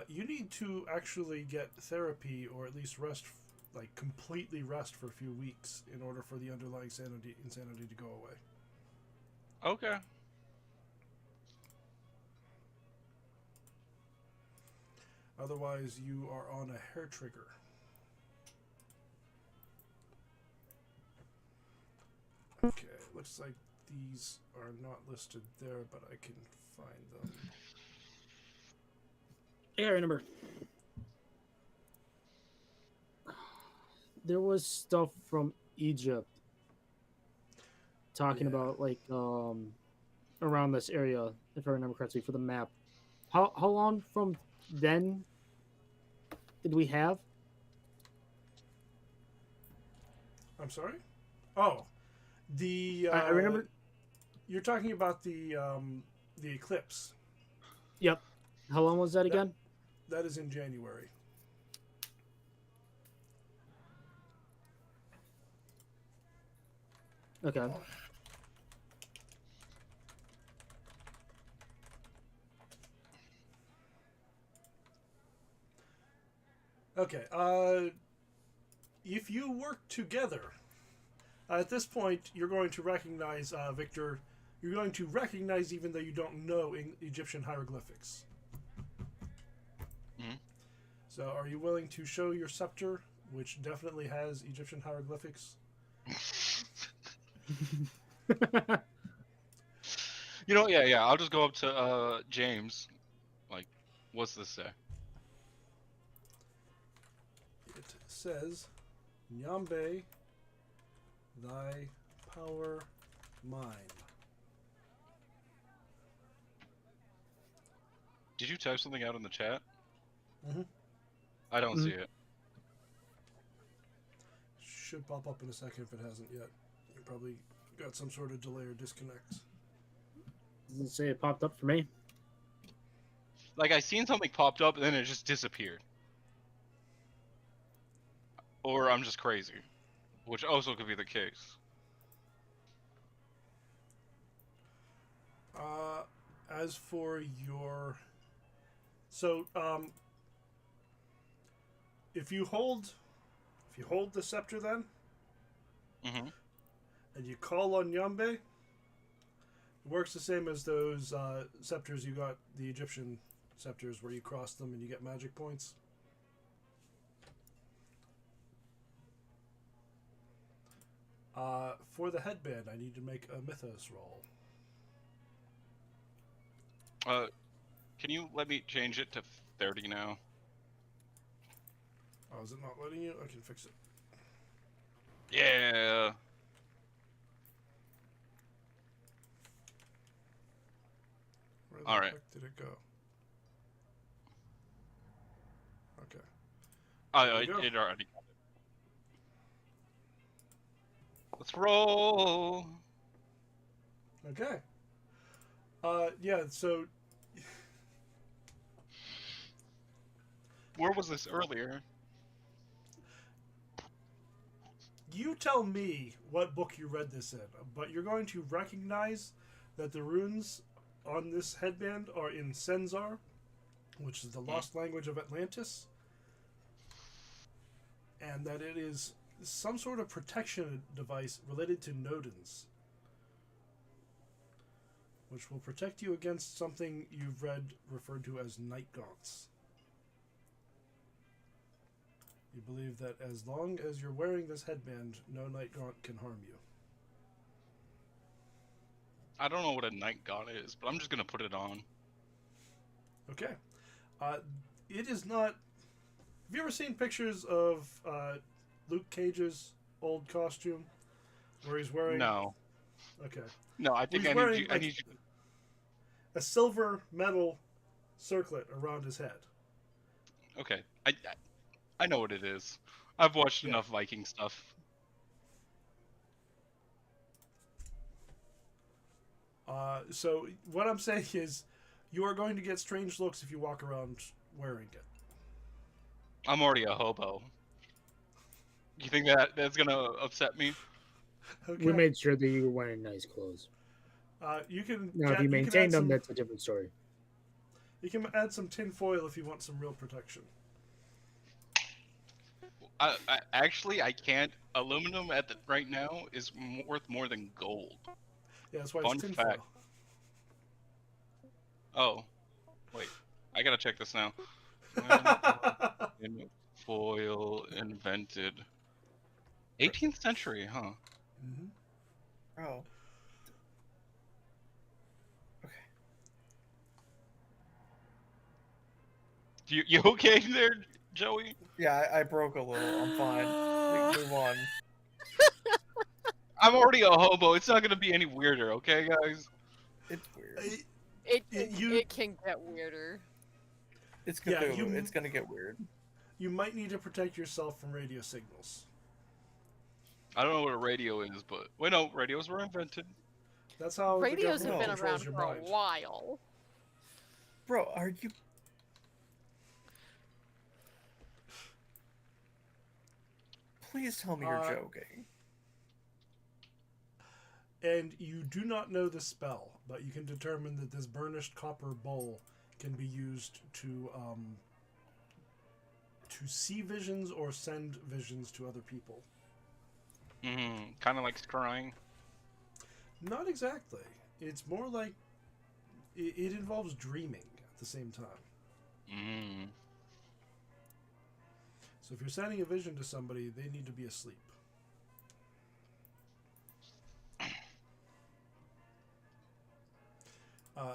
You need to actually get therapy or at least rest, like completely rest for a few weeks in order for the underlying insanity to go away. Okay. Otherwise, you are on a hair trigger. Okay, looks like these are not listed there, but I can find them. Yeah, I remember. There was stuff from Egypt talking Yeah. about like around this area, if I remember correctly, for the map. How long from then did we have? I'm sorry? Oh, the I remember. you're talking about the eclipse. Yep. How long was that again? That is in January. Okay. Okay. If you work together, at this point, you're going to recognize Victor. You're going to recognize even though you don't know Egyptian hieroglyphics. Mhm. So, are you willing to show your scepter, which definitely has Egyptian hieroglyphics? You know, yeah. I'll just go up to James. Like, what's this say? It says, Nyambe, thy power mine. Did you type something out in the chat? Mm-hmm. I don't see it. Should pop up in a second if it hasn't yet. You probably got some sort of delay or disconnect. Doesn't say it popped up for me. Like, I seen something popped up and then it just disappeared. Or I'm just crazy. Which also could be the case. As for your... So, if you hold the scepter then, Mm-hmm. and you call on Nyambe, it works the same as those scepters you got, the Egyptian scepters, where you cross them and you get magic points. For the headband, I need to make a mythos roll. Can you let me change it to 30 now? Oh, is it not letting you? I can fix it. Yeah. Where the All right. heck did it go? Okay. I you go. it already got it. Let's roll. Okay. Yeah, so Where was this earlier? you tell me what book you read this in, but you're going to recognize that the runes on this headband are in Senzar, which is the lost language of Atlantis, and that it is some sort of protection device related to Nodens, which will protect you against something you've read referred to as night gaunts. You believe that as long as you're wearing this headband, no night gaunt can harm you. I don't know what a night god is, but I'm just gonna put it on. Okay. It is not... Have you ever seen pictures of Luke Cage's old costume? Where he's wearing... No. Okay. No, I think He's I need wearing, you. I need you. a silver metal circlet around his head. Okay. I know what it is. I've watched Yeah. enough Viking stuff. So what I'm saying is, you are going to get strange looks if you walk around wearing it. I'm already a hobo. You think that's gonna upset me? Okay. We made sure that you were wearing nice clothes. You can... Now, if you maintain them, that's a different story. You can add some tin foil if you want some real protection. Actually, I can't. Aluminum right now is worth more than gold. Yeah, that's why Fun it's tin fact. foil. Oh, wait. I gotta check this now. In foil invented. 18th century, huh? Mhm. Oh. You okay there, Joey? Yeah, I broke a little. I'm fine. We can move on. I'm already a hobo. It's not gonna be any weirder, okay, guys? It's weird. It can get weirder. It's Yeah, Cthulhu. It's gonna get weird. You might need to protect yourself from radio signals. I don't know what a radio is, but wait, no, radios were invented. That's how Radios the have government been around controls your for a mind. while. Bro, are you... Please tell me you're joking. And you do not know the spell, but you can determine that this burnished copper bowl can be used to see visions or send visions to other people. Kind of like scrying. Not exactly. It's more like it involves dreaming at the same time. So if you're sending a vision to somebody, they need to be asleep.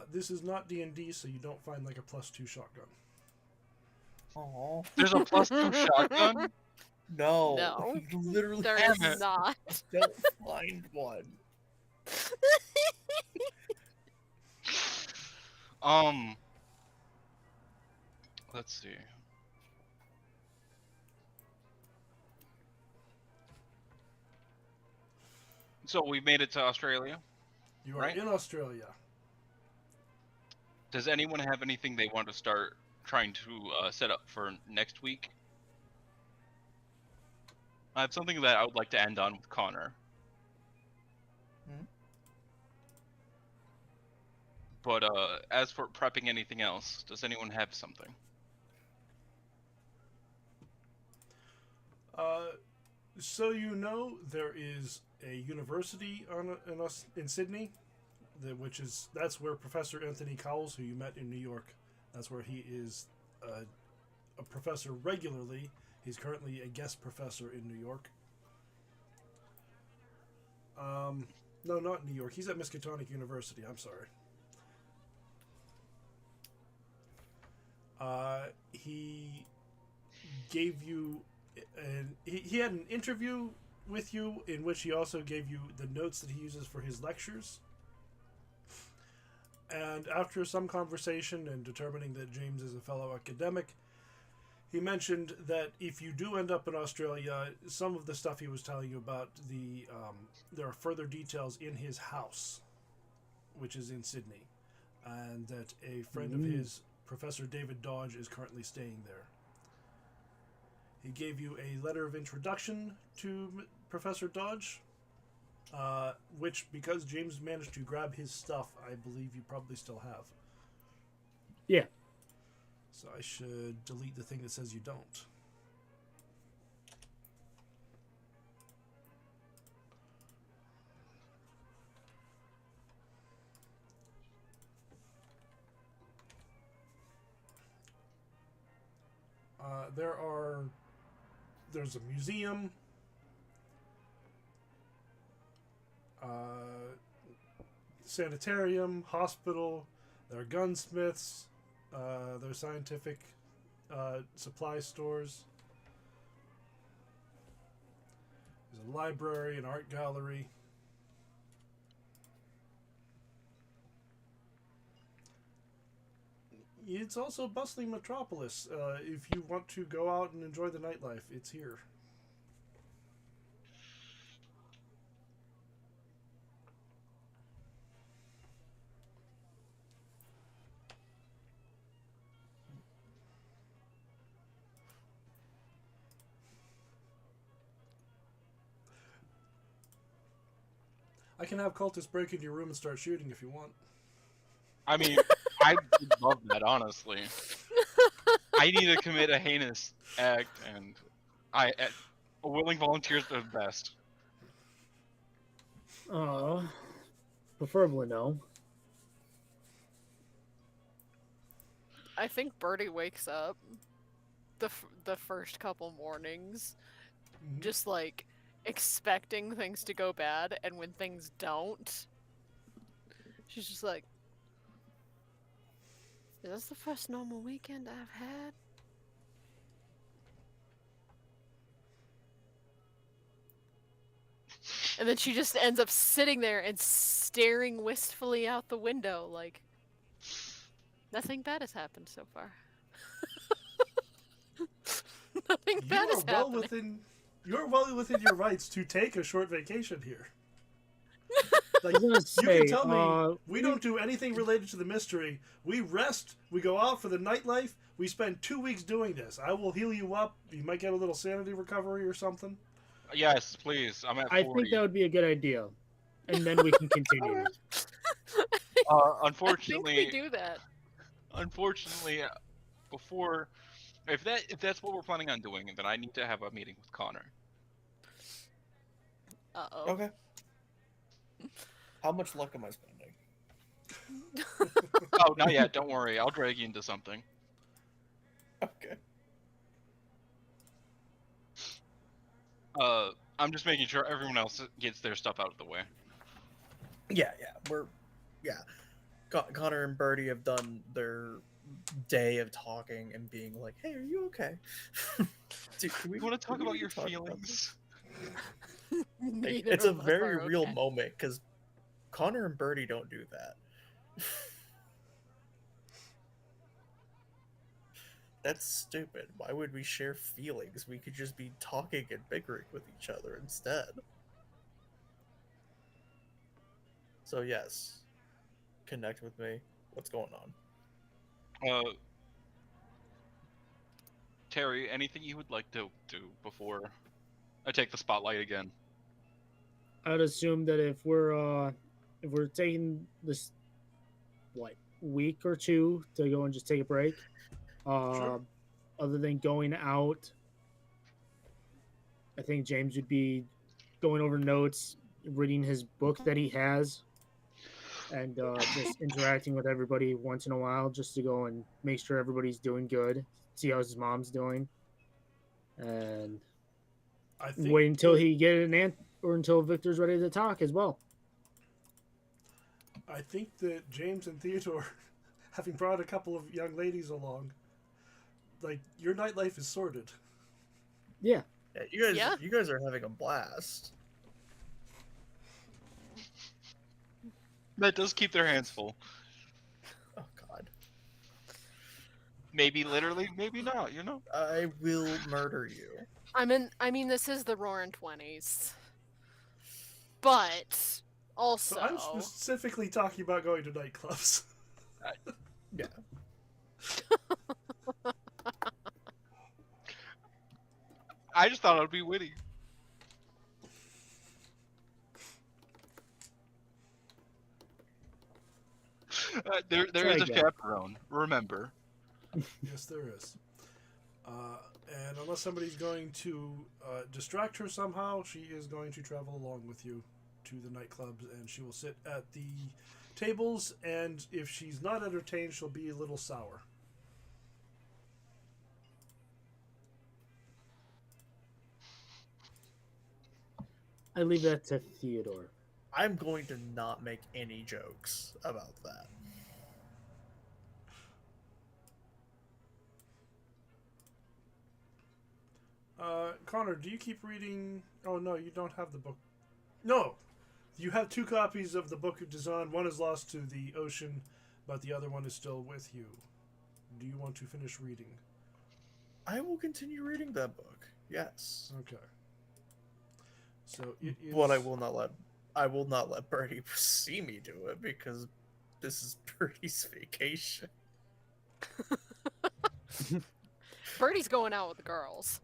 This is not D&D, so you don't find like a +2 shotgun. Oh. There's a +2 shotgun? No. No. You literally There Damn is it. not. don't find one. Let's see. So we made it to Australia. You are Right. in Australia. Does anyone have anything they want to start trying to set up for next week? I have something that I would like to end on with Connor. But as for prepping anything else, does anyone have something? So you know there is a university in Sydney, that's where Professor Anthony Cowles, who you met in New York, that's where he is a professor regularly. He's currently a guest professor in New York. No, not New York. He's at Miskatonic University. I'm sorry. He gave you he had an interview with you in which he also gave you the notes that he uses for his lectures. And after some conversation and determining that James is a fellow academic, he mentioned that if you do end up in Australia, some of the stuff he was telling you about, there are further details in his house, which is in Sydney, and that a friend of his, Professor David Dodge, is currently staying there. He gave you a letter of introduction to Professor Dodge, which, because James managed to grab his stuff, I believe you probably still have. Yeah. So I should delete the thing that says you don't. There's a museum, sanitarium, hospital, there are gunsmiths, there are scientific supply stores, there's a library, an art gallery. It's also a bustling metropolis. If you want to go out and enjoy the nightlife, it's here. I can have cultists break into your room and start shooting if you want. I mean, I would love that, honestly. I need to commit a heinous act, and a willing volunteers are the best. Preferably no. I think Birdie wakes up. the first couple mornings, Mhm. just like expecting things to go bad, and when things don't, she's just like, "Is this the first normal weekend I've had?" And then she just ends up sitting there and staring wistfully out the window, like nothing bad has happened so far. Nothing You bad are is well happening. you're well within your rights to take a short vacation here. Like, I was gonna you say, can tell me we don't do anything related to the mystery. We rest, we go out for the nightlife, we spend 2 weeks doing this. I will heal you up. You might get a little sanity recovery or something. Yes, please. I'm at 40. I think that would be a good idea, and then we can continue. I Unfortunately, think we do that. unfortunately, before, if that's what we're planning on doing, then I need to have a meeting with Connor. Uh-oh. Okay. How much luck am I spending? Oh, not yet. Don't worry. I'll drag you into something. Okay. I'm just making sure everyone else gets their stuff out of the way. Yeah. Connor and Birdie have done their day of talking and being like, "Hey, are you okay? Dude, can You want to talk can about we your talk about feelings? this?" Neither It's a of us very are real okay. moment because Connor and Birdie don't do that. That's stupid. Why would we share feelings? We could just be talking and bickering with each other instead. So yes, connect with me. What's going on? Terry, anything you would like to do before I take the spotlight again? I'd assume that if we're taking this week or two to go and just take a break, Sure. other than going out, I think James would be going over notes, reading his book that he has, and just interacting with everybody once in a while, just to go and make sure everybody's doing good, see how his mom's doing, and I think wait until that- he get an or until Victor's ready to talk as well. I think that James and Theodore, having brought a couple of young ladies along, like, your nightlife is sorted. Yeah, Yeah, you guys are having a blast. That does keep their hands full. Oh God, Maybe literally, maybe not, you know? I will murder you. I mean, this is the Roaring 20s. But also, So I'm specifically talking about going to nightclubs. Yeah. I just thought it would be witty. There Try is a again. chaperone, remember. Yes, there is. And unless somebody's going to distract her somehow, she is going to travel along with you to the nightclubs, and she will sit at the tables, and if she's not entertained, she'll be a little sour. I leave that to Theodore. I'm going to not make any jokes about that. Connor, do you keep reading? Oh no, you don't have the book. No, you have 2 copies of the Book of Design. One is lost to the ocean, but the other one is still with you. Do you want to finish reading? I will continue reading that book. Yes. Okay. So it is. But I will not let Birdie see me do it because this is Birdie's vacation. Birdie's going out with the girls.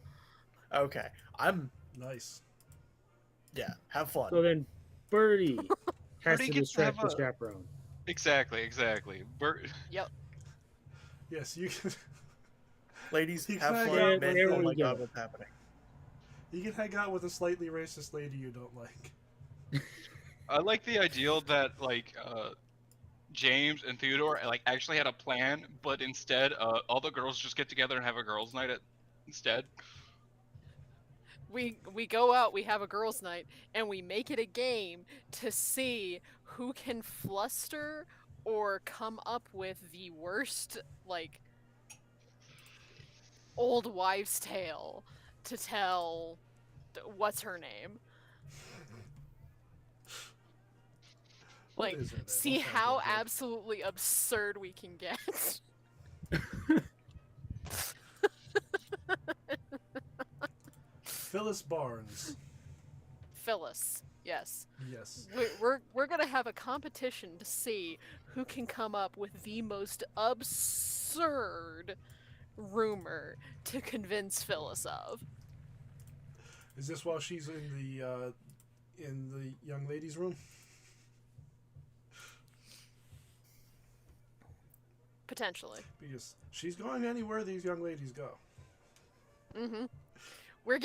Okay. I'm Nice. have fun. So then, Birdie has Birdie to gets to distract have the a- chaperone. Exactly. Yep. Yes, you can. Ladies, You have can fun. hang out Man, with- oh my There we God, go. what's happening? You can hang out with a slightly racist lady you don't like. I like the ideal that James and Theodore actually had a plan, but instead all the girls just get together and have a girls' night at instead. We go out, we have a girls' night, and we make it a game to see who can fluster or come up with the worst, like, old wives' tale to tell what's her name. What Like, is her name? see I'm trying to how think of it. absolutely absurd we can get. Phyllis Barnes. Phyllis, yes. Yes. We're gonna have a competition to see who can come up with the most absurd rumor to convince Phyllis of. Is this while she's in the young ladies' room? Potentially. Because she's going anywhere these young ladies go. Mm-hmm. We're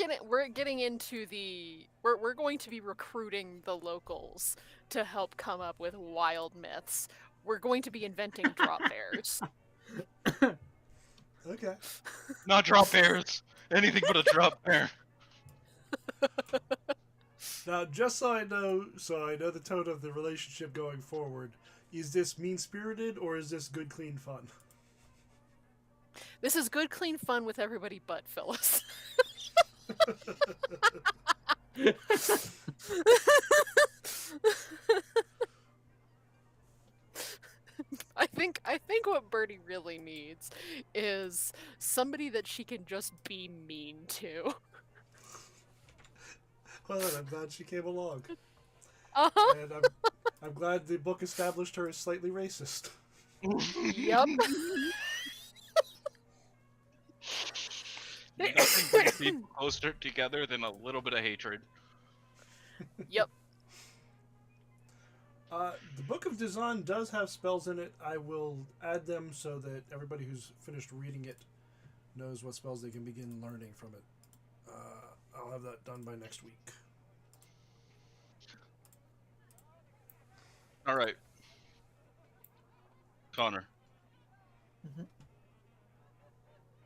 getting into the we're going to be recruiting the locals to help come up with wild myths. We're going to be inventing drop bears. Okay. Not drop bears. Anything but a drop bear. Now, just so I know the tone of the relationship going forward, is this mean-spirited or is this good, clean fun? This is good, clean fun with everybody but Phyllis. I think what Birdie really needs is somebody that she can just be mean to. Well, I'm glad she came along. Uh-huh. And I'm glad the book established her as slightly racist. Yep. Nothing brings people closer together than a little bit of hatred. Yep. The Book of Design does have spells in it. I will add them so that everybody who's finished reading it knows what spells they can begin learning from it. I'll have that done by next week. All right, Connor. Mhm.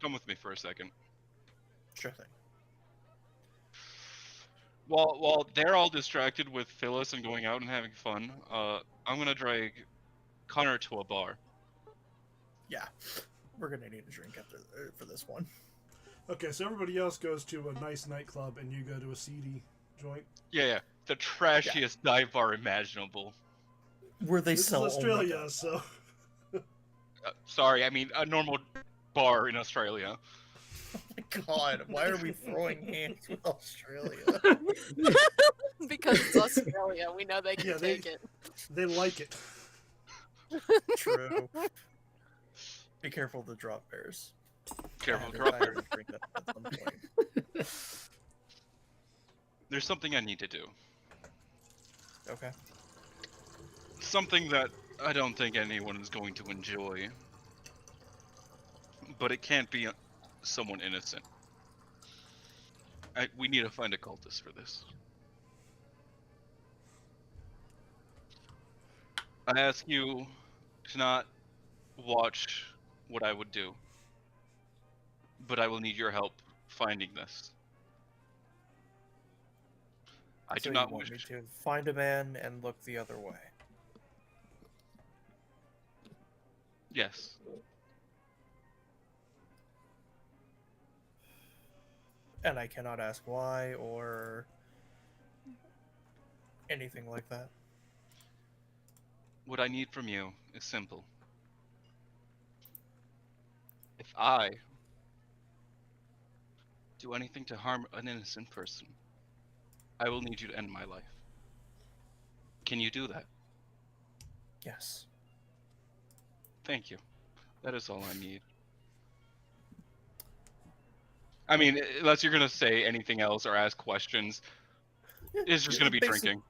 Come with me for a second. Sure thing. While they're all distracted with Phyllis and going out and having fun, I'm gonna drag Connor to a bar. Yeah, we're gonna need a drink after for this one. Okay, so everybody else goes to a nice nightclub and you go to a seedy joint. Yeah, the trashiest dive bar imaginable. Where they This sell is only Australia, guns. so... Sorry, I mean a normal bar in Australia. Oh my god, why are we throwing hands with Australia? Because it's Australia, we know they can Yeah, take it. They like it. True. Be careful of the drop bears. Careful, I drop had bear. to drink that at some point. There's something I need to do. Okay. Something that I don't think anyone is going to enjoy. But it can't be someone innocent. We need to find a cultist for this. I ask you to not watch what I would do, but I will need your help finding this. I So do not you want wish me to find a man and look the other way. Yes. And I cannot ask why or anything like that. What I need from you is simple. If I do anything to harm an innocent person, I will need you to end my life. Can you do that? Yes. Thank you. That is all I need. I mean, unless you're gonna say anything else or ask questions, it's just gonna be drinking.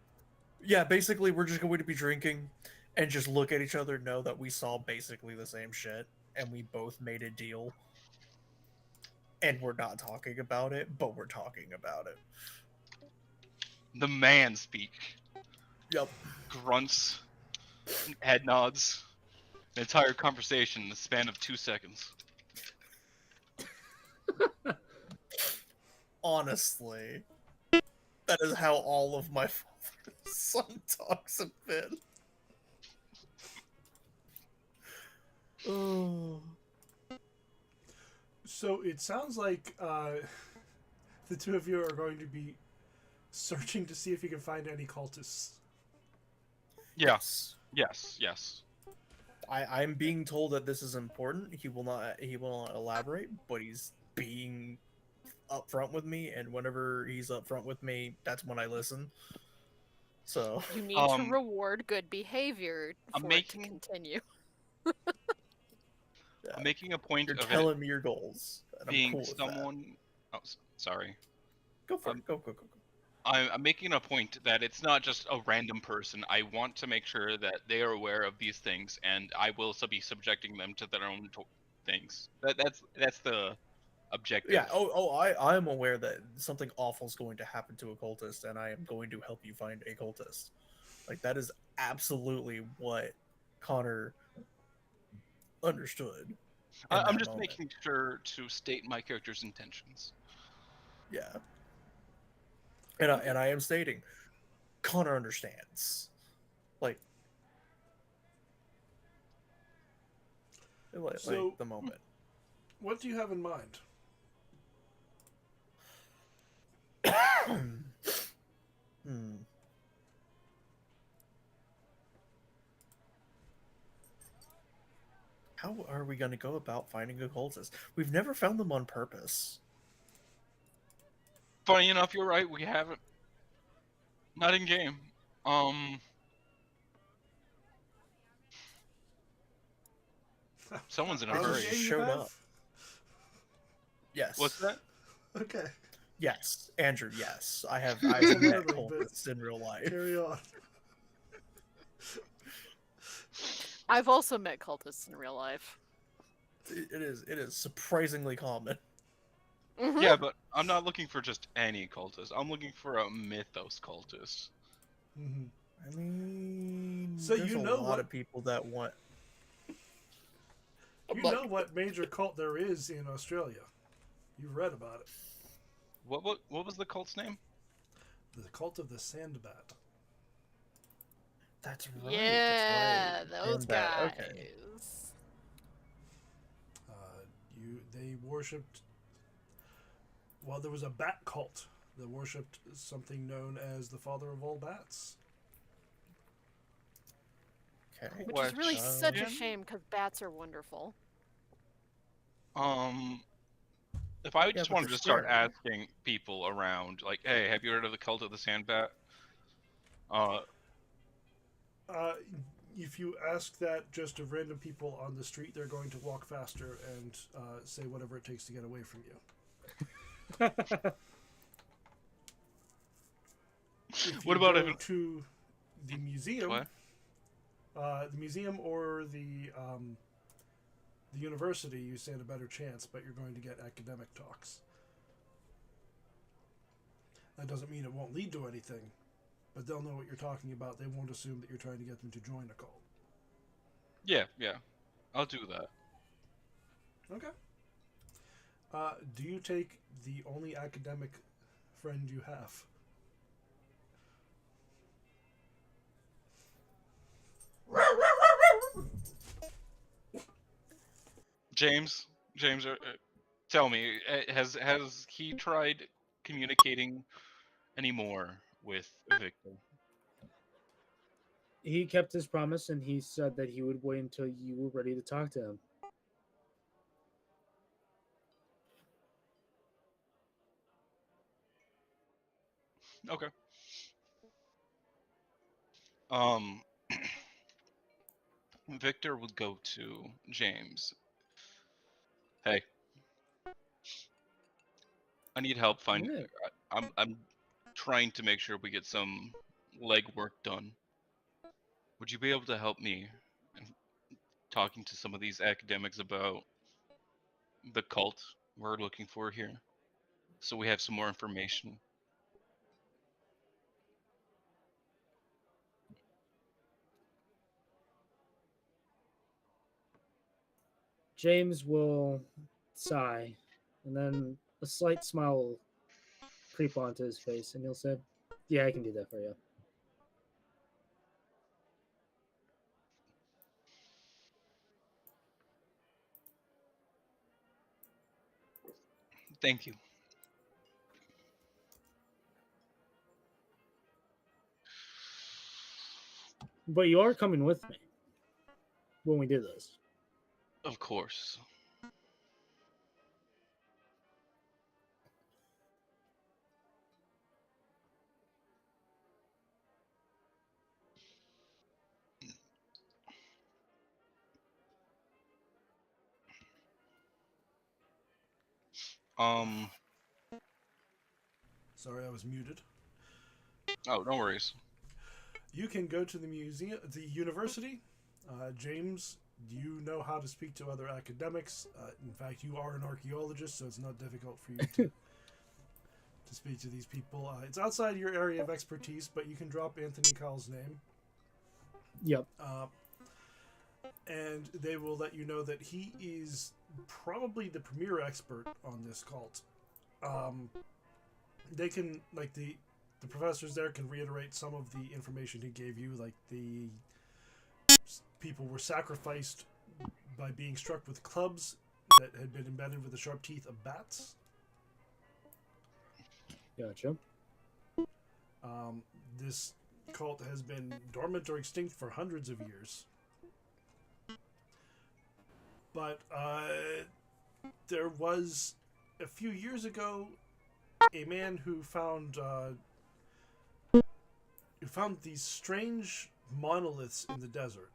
Yeah, basically we're just going to be drinking and just look at each other, know that we saw basically the same shit, and we both made a deal. And we're not talking about it, but we're talking about it. The man speak. Yep. Grunts, head nods, an entire conversation in the span of 2 seconds. honestly, that is how all of my father's son talks have been. Oh. So it sounds like the two of you are going to be searching to see if you can find any cultists. Yes. Yes. I'm being told that this is important. He will not elaborate, but he's being upfront with me, and whenever he's upfront with me, that's when I listen. So You need to reward good behavior I'm for it to making- continue. I'm making a point you're of telling me your goals, and I'm being cool with someone. Oh, sorry. that. Go for it. Go. I'm making a point that it's not just a random person. I want to make sure that they are aware of these things, and I will also be subjecting them to their own things. That's the objective. Yeah. I am aware that something awful is going to happen to a cultist, and I am going to help you find a cultist. Like, that is absolutely what Connor understood. I'm just making sure to state my character's intentions. Yeah. And I am stating, Connor understands. Like So- the moment. What do you have in mind? How are we going to go about finding a cultist? We've never found them on purpose. Funny enough, you're right. We haven't. Not in game. Someone's in a How hurry. many you Showed have? up. Yes. What's that? Okay, Yes, Andrew. Yes, I've Clearly, met but- cultists in real life. carry on. I've also met cultists in real life. It is surprisingly common. Mhm. Yeah, but I'm not looking for just any cultist. I'm looking for a mythos cultist. Mm-hmm. I mean, So there's you a know lot what- of people that want. You know what major cult there is in Australia. You've read about it. What was the cult's name? The cult of the Sandbat. That's right. Yeah, that's right. those And that- guys. Okay. They worshipped. Well, there was a bat cult that worshipped something known as the father of all bats. Okay. Which is really such a Question? shame because bats are wonderful. If I Yeah, just but wanted they're to start scary. asking people around, like, hey, have you heard of the cult of the Sandbat? If you ask that just of random people on the street, they're going to walk faster and say whatever it takes to get away from you. If What you about go if to the museum? What? The museum or the university, you stand a better chance, but you're going to get academic talks. That doesn't mean it won't lead to anything, but they'll know what you're talking about. They won't assume that you're trying to get them to join a cult. Yeah, I'll do that. Okay. Do you take the only academic friend you have? James, tell me, has he tried communicating any more with Victor? He kept his promise and he said that he would wait until you were ready to talk to him. Okay. Victor would go to James. Hey, I need help finding. Yeah. I'm trying to make sure we get some legwork done. Would you be able to help me in talking to some of these academics about the cult we're looking for here, so we have some more information? James will sigh, and then a slight smile will creep onto his face, and he'll say, "Yeah, I can do that for you." Thank you. But you are coming with me when we do this. Of course. Sorry, I was muted. Oh, no worries. You can go to the museum, the university. James, you know how to speak to other academics. In fact, you are an archaeologist, so it's not difficult for you to speak to these people. It's outside your area of expertise, but you can drop Anthony Cowell's name. Yep. And they will let you know that he is probably the premier expert on this cult. They can, like, the professors there can reiterate some of the information he gave you, like the people were sacrificed by being struck with clubs that had been embedded with the sharp teeth of bats. Gotcha. This cult has been dormant or extinct for hundreds of years. But there was, a few years ago, a man who found these strange monoliths in the desert.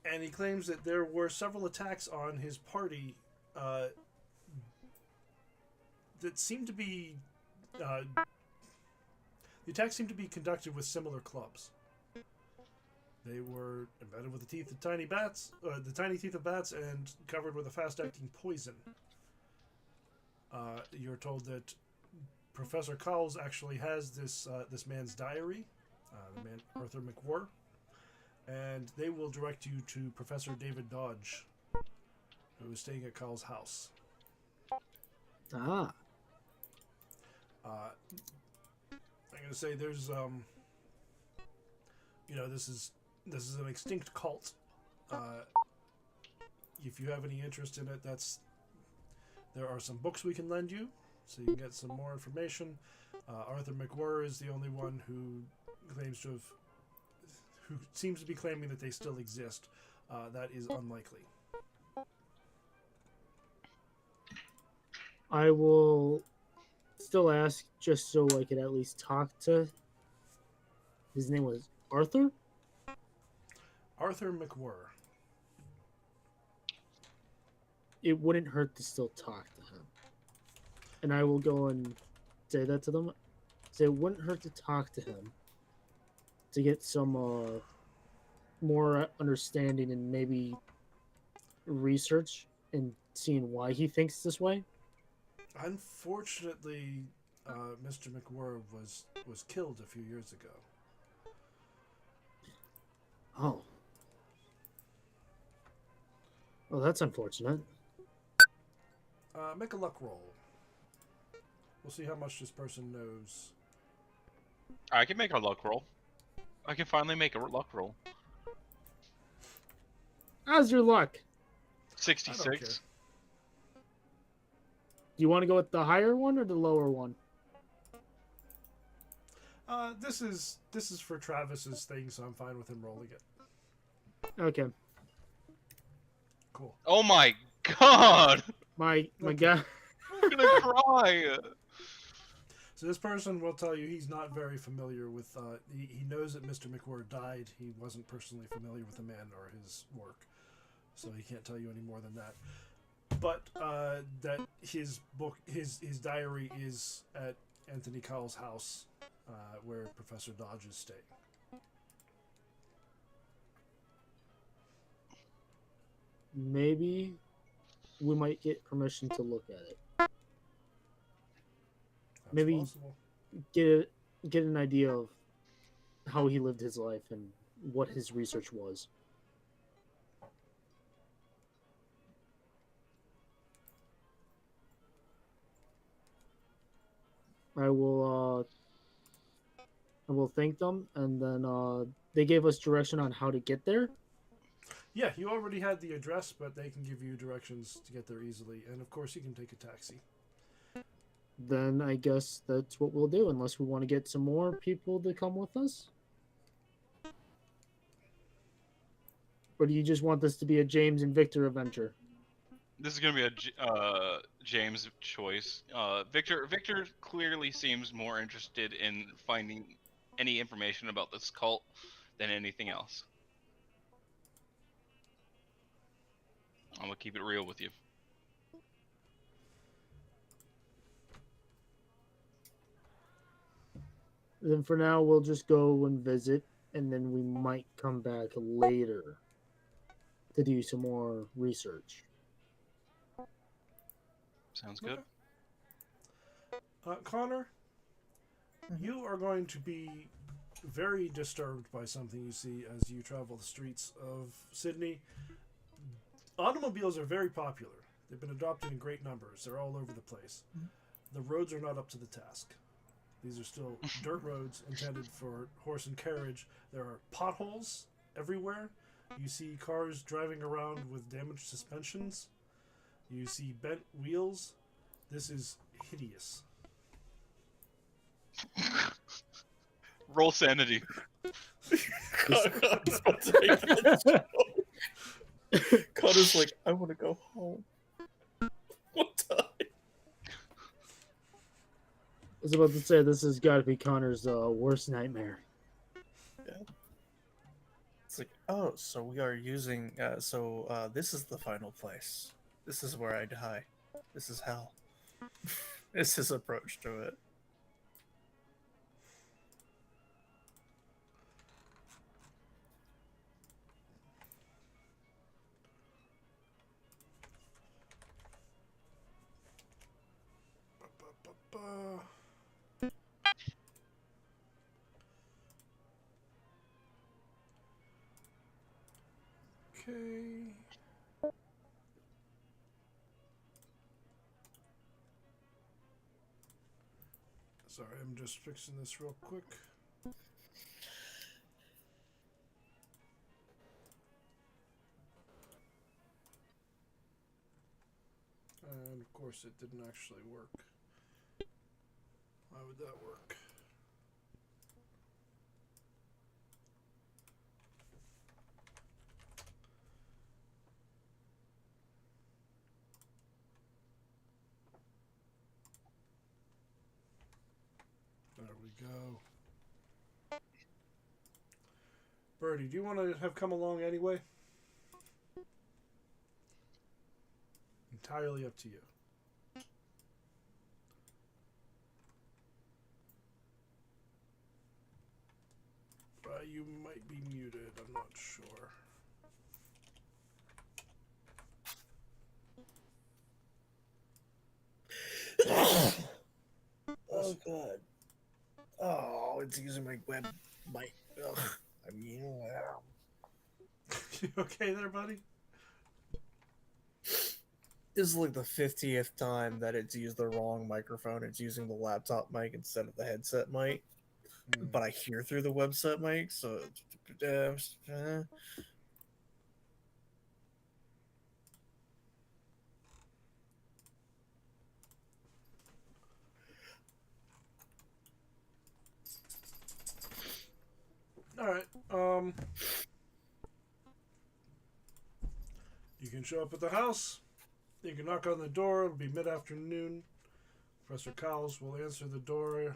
And he claims that there were several attacks on his party that seemed to be... the attacks seemed to be conducted with similar clubs. They were embedded with the teeth of tiny bats, the tiny teeth of bats, and covered with a fast-acting poison. You're told that Professor Cowles actually has this man's diary, the man Arthur McWhirr, and they will direct you to Professor David Dodge, who is staying at Cowles' house. Ah. I'm gonna say there's this is an extinct cult. If you have any interest in it, there are some books we can lend you, so you can get some more information. Arthur McWhirr is the only one who seems to be claiming that they still exist. That is unlikely. I will still ask just so I could at least talk to. His name was Arthur? Arthur McWhirr. It wouldn't hurt to still talk to him. And I will go and say that to them. Say it wouldn't hurt to talk to him to get some more understanding and maybe research and seeing why he thinks this way. Unfortunately, Mr. McWhirr was killed a few years ago. Oh. Well, that's unfortunate. Make a luck roll. We'll see how much this person knows. I can make a luck roll. I can finally make a luck roll. How's your luck? 66. Do you want to go with the higher one or the lower one? This is for Travis's thing, so I'm fine with him rolling it. Okay. Cool. Oh my god! My guy. I'm gonna cry! So this person will tell you he's not very familiar with... he knows that Mr. McWhirr died. He wasn't personally familiar with the man or his work. So he can't tell you any more than that. But that his book, his diary is at Anthony Cowles' house, where Professor Dodge is staying. Maybe we might get permission to look at it. That's Maybe possible. get an idea of how he lived his life and what his research was. I will thank them, and then they gave us direction on how to get there. Yeah, you already had the address, but they can give you directions to get there easily, and of course you can take a taxi. Then I guess that's what we'll do, unless we want to get some more people to come with us. Or do you just want this to be a James and Victor adventure? This is gonna be a James choice. Victor clearly seems more interested in finding any information about this cult than anything else. I'm gonna keep it real with you. Then for now, we'll just go and visit, and then we might come back later to do some more research. Sounds good. Connor, Mhm. you are going to be very disturbed by something you see as you travel the streets of Sydney. Automobiles are very popular. They've been adopted in great numbers. They're all over the place. The roads are not up to the task. These are still dirt roads intended for horse and carriage. There are potholes everywhere. You see cars driving around with damaged suspensions. You see bent wheels. This is hideous. Roll sanity. Connor's about to make that joke. Connor's like, I want to go home. What time? I was about to say, this has got to be Connor's worst nightmare. It's like, oh, so we are using, this is the final place. This is where I die. This is hell. This is his approach to it. Okay. Sorry, I'm just fixing this real quick. And of course it didn't actually work. Why would that work? There we go. Birdie, do you want to have come along anyway? Entirely up to you. You might be muted, I'm not sure. Oh god. Oh, it's using my web mic. Ugh. I mean, You okay there, buddy? this is like the 50th time that it's used the wrong microphone. It's using the laptop mic instead of the headset mic. But I hear through the website mic, so Alright, you can show up at the house. You can knock on the door. It'll be mid-afternoon. Professor Cowles will answer the door.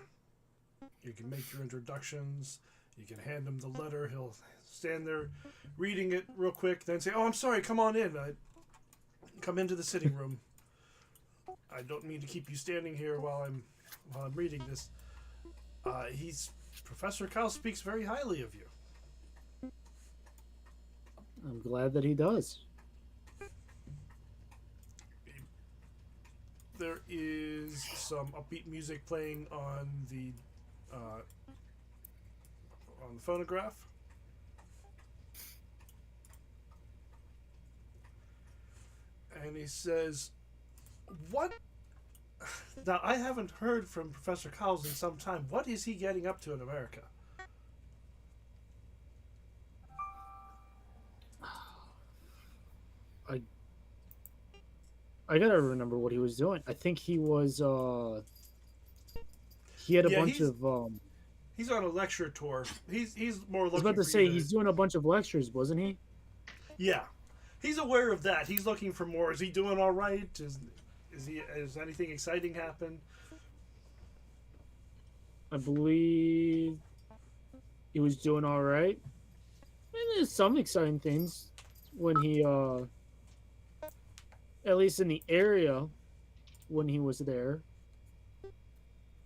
You can make your introductions. You can hand him the letter. He'll stand there reading it real quick, then say, "Oh, I'm sorry, come on in. Come into the sitting room. I don't mean to keep you standing here while I'm reading this." Professor Cowles speaks very highly of you. I'm glad that he does. There is some upbeat music playing on the phonograph. And he says, "What Now, I haven't heard from Professor Cowles in some time. What is he getting up to in America? I gotta remember what he was doing. I think he was he had a Yeah, bunch of He's on a lecture tour. He's more I was looking about to for say you he's doing a bunch of lectures, wasn't he? Yeah, he's aware of that. He's looking for more. Is he doing all right? Has anything exciting happened? I believe he was doing all right. And there's some exciting things when he at least in the area when he was there.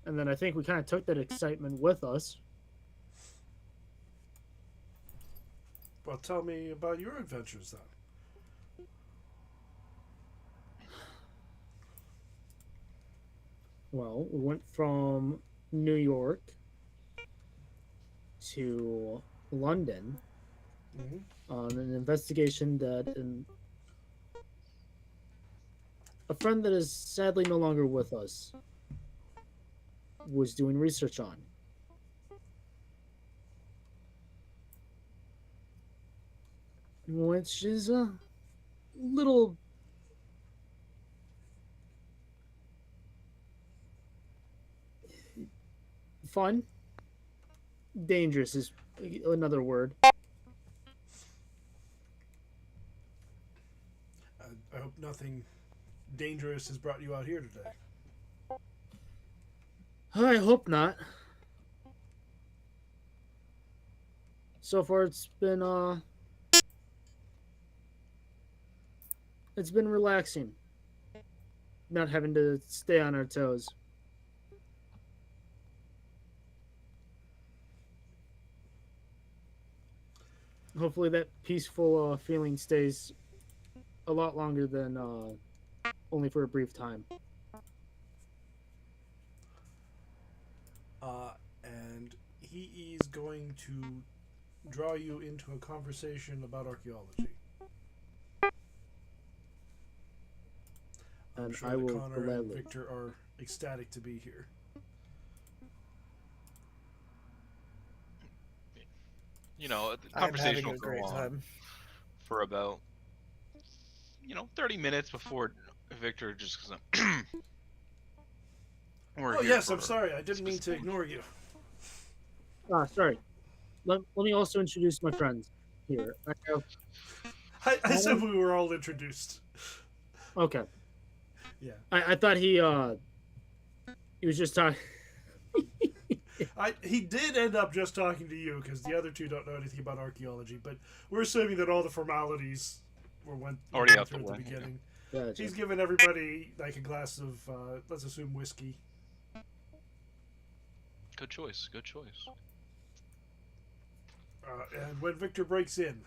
And then I think we kind of took that excitement with us. Well, tell me about your adventures then. Well, we went from New York to London on an investigation that a friend that is sadly no longer with us was doing research on. Which is a little fun. Dangerous is another word. I hope nothing dangerous has brought you out here today. I hope not. So far, it's been relaxing, not having to stay on our toes. Hopefully, that peaceful feeling stays a lot longer than only for a brief time. And he is going to draw you into a conversation about archaeology. I'm And sure I that will Connor and gladly. Victor are ecstatic to be here. You know, the I'm conversation having will a go great on time. for about 30 minutes before Victor just goes, we're Oh here yes, for I'm sorry. I didn't mean to specific- ignore you. Sorry. Let me also introduce my friends here. I have I said we were all introduced. okay. Yeah. I thought he was just talking. He did end up just talking to you because the other two don't know anything about archaeology. But we're assuming that all the formalities went Already out through the at the way, beginning. Gotcha. He's given everybody like a glass of let's assume whiskey. Good choice. Good choice. And when Victor breaks in,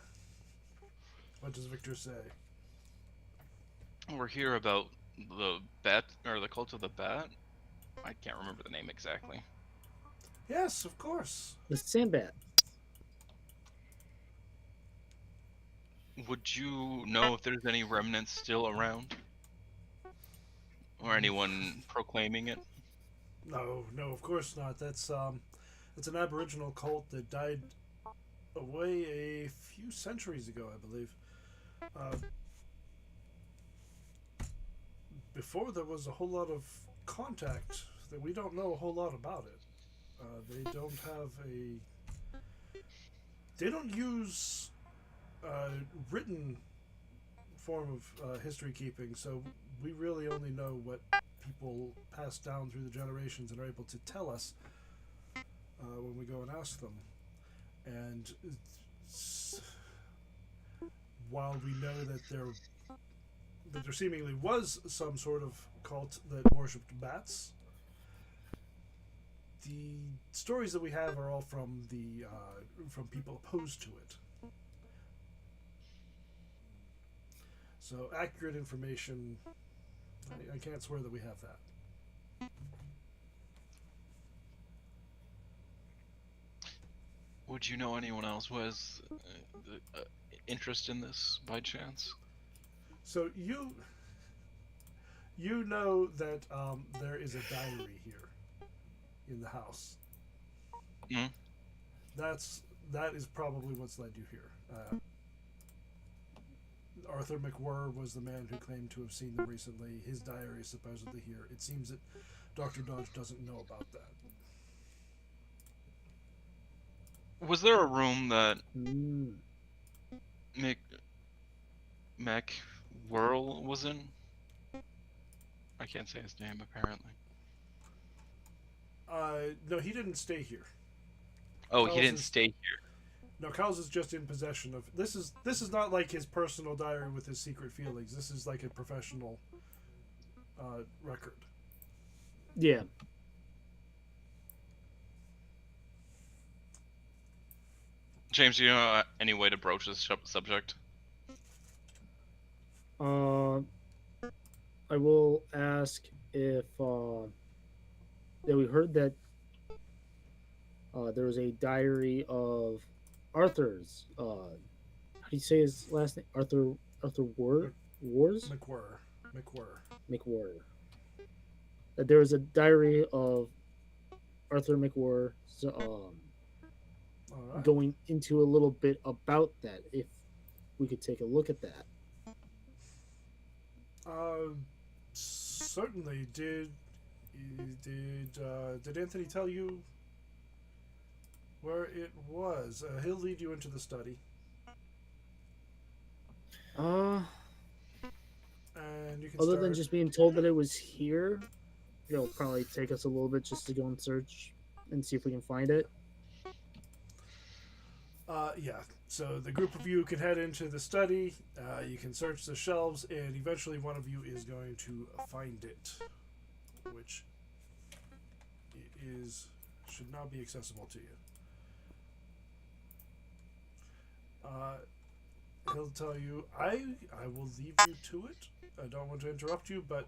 what does Victor say? We're here about the bat, or the cult of the bat. I can't remember the name exactly. Yes, of course. The Sandbat. Would you know if there's any remnants still around? Or anyone proclaiming it? No, of course not. That's an Aboriginal cult that died away a few centuries ago, I believe. Before there was a whole lot of contact that we don't know a whole lot about it. They don't have they don't use written form of history keeping, so we really only know what people pass down through the generations and are able to tell us when we go and ask them. And while we know that there seemingly was some sort of cult that worshipped bats, the stories that we have are all from from people opposed to it. So accurate information, I can't swear that we have that. Would you know anyone else who has interest in this by chance? So You know that there is a diary here in the house. Mhm. That is probably what's led you here. Arthur McWhirr was the man who claimed to have seen them recently. His diary is supposedly here. It seems that Dr. Dodge doesn't know about that. Was there a room that Mm. Mac Whirl was in? I can't say his name apparently. No, he didn't stay here. Oh, Kyle's he didn't is- stay here. No, Kyle's is just in possession of. This is not like his personal diary with his secret feelings. This is like a professional record. Yeah. James, do you know any way to broach this subject? I will ask if that we heard that there was a diary of Arthur's. How do you say his last name? Arthur Wars McWhirr. That there was a diary of Arthur McWhirr. All right. Going into a little bit about that, if we could take a look at that. Certainly. Did Anthony tell you where it was? He'll lead you into the study. Uh, And you can Other start. than just being told that it was here, it'll probably take us a little bit just to go and search and see if we can find it. Yeah. So the group of you can head into the study. You can search the shelves, and eventually one of you is going to find it, which should now be accessible to you. He'll tell you. I will leave you to it. I don't want to interrupt you, but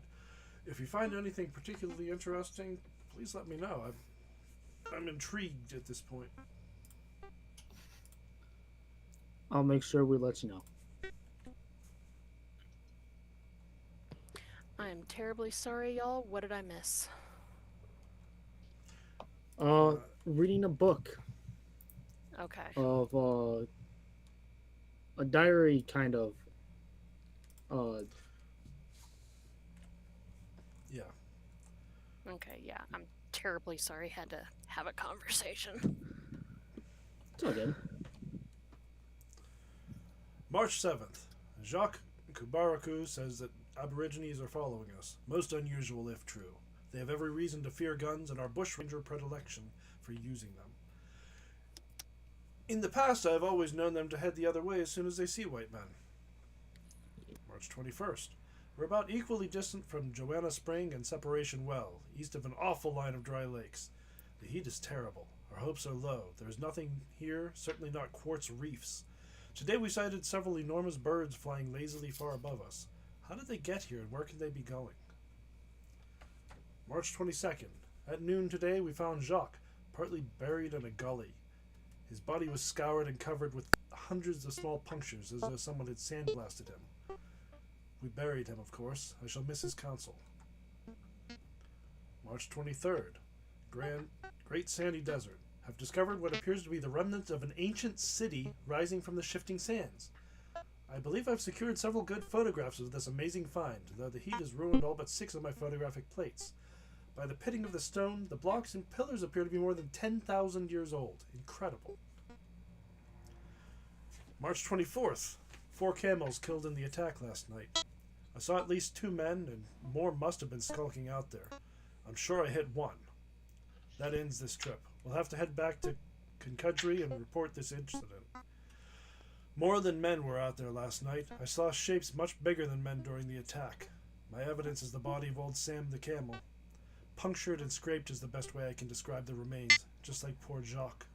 if you find anything particularly interesting, please let me know. I'm intrigued at this point. I'll make sure we let you know. I'm terribly sorry, y'all. What did I miss? Reading a book Okay. of a diary kind of. Yeah. Okay, yeah. I'm terribly sorry. Had to have a conversation. It's all good. March 7th. Jacques Kubaraku says that Aborigines are following us. Most unusual if true. They have every reason to fear guns and our bushranger predilection for using them. In the past, I have always known them to head the other way as soon as they see white men. March 21st. We're about equally distant from Joanna Spring and Separation Well, east of an awful line of dry lakes. The heat is terrible. Our hopes are low. There is nothing here, certainly not quartz reefs. Today we sighted several enormous birds flying lazily far above us. How did they get here and where can they be going? March 22nd. At noon today we found Jacques, partly buried in a gully. His body was scoured and covered with hundreds of small punctures as though someone had sandblasted him. We buried him, of course. I shall miss his counsel. March 23rd. Great Sandy Desert. Have discovered what appears to be the remnants of an ancient city rising from the shifting sands. I believe I've secured several good photographs of this amazing find, though the heat has ruined all but 6 of my photographic plates. By the pitting of the stone, the blocks and pillars appear to be more than 10,000 years old. Incredible. March 24th. 4 camels killed in the attack last night. I saw at least 2 men, and more must have been skulking out there. I'm sure I hit 1. That ends this trip. We'll have to head back to Concudry and report this incident. More than men were out there last night. I saw shapes much bigger than men during the attack. My evidence is the body of old Sam the camel. Punctured and scraped is the best way I can describe the remains, just like poor Jacques.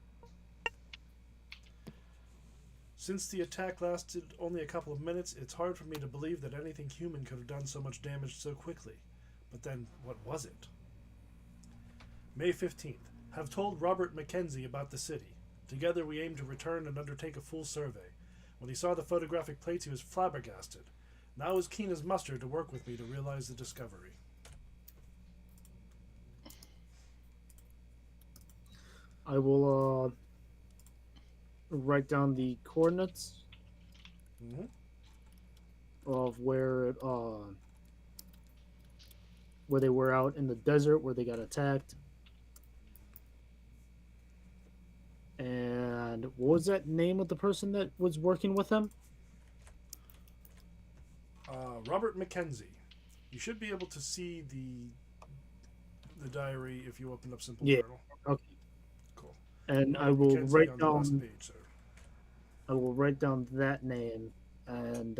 Since the attack lasted only a couple of minutes, it's hard for me to believe that anything human could have done so much damage so quickly. But then, what was it? May 15th. Have told Robert Mackenzie about the city. Together we aim to return and undertake a full survey. When he saw the photographic plates, he was flabbergasted. now as keen as mustard to work with me to realize the discovery. I will write down the coordinates Mm-hmm. of where they were out in the desert, where they got attacked. And what was that name of the person that was working with him? Robert Mackenzie. You should be able to see the diary if you open up Simple Yeah. Journal. Okay. Cool. And Robert I will Mackenzie write on the last down. page, sir. I will write down that name and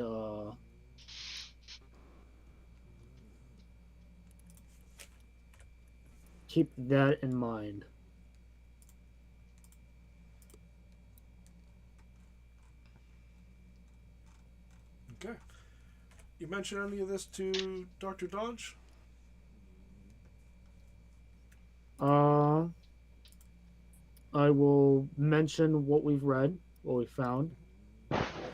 keep that in mind. Okay. You mention any of this to Dr. Dodge? I will mention what we've read, what we found,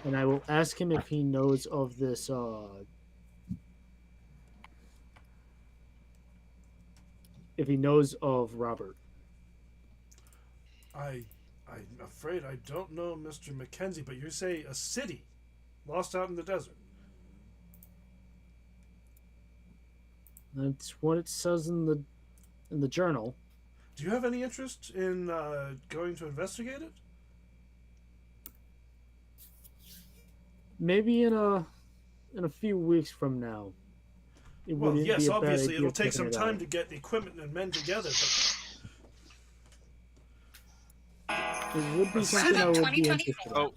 and I will ask him if he knows of this. If he knows of Robert. I'm afraid I don't know Mr. Mackenzie, but you say a city lost out in the desert. That's what it says in the journal. Do you have any interest in going to investigate it? Maybe in a few weeks from now. It Well, wouldn't yes, be a bad obviously idea it'll take checking some it time out. to get the equipment and men together, but It would be A something I would be 2024. interested in. Oh,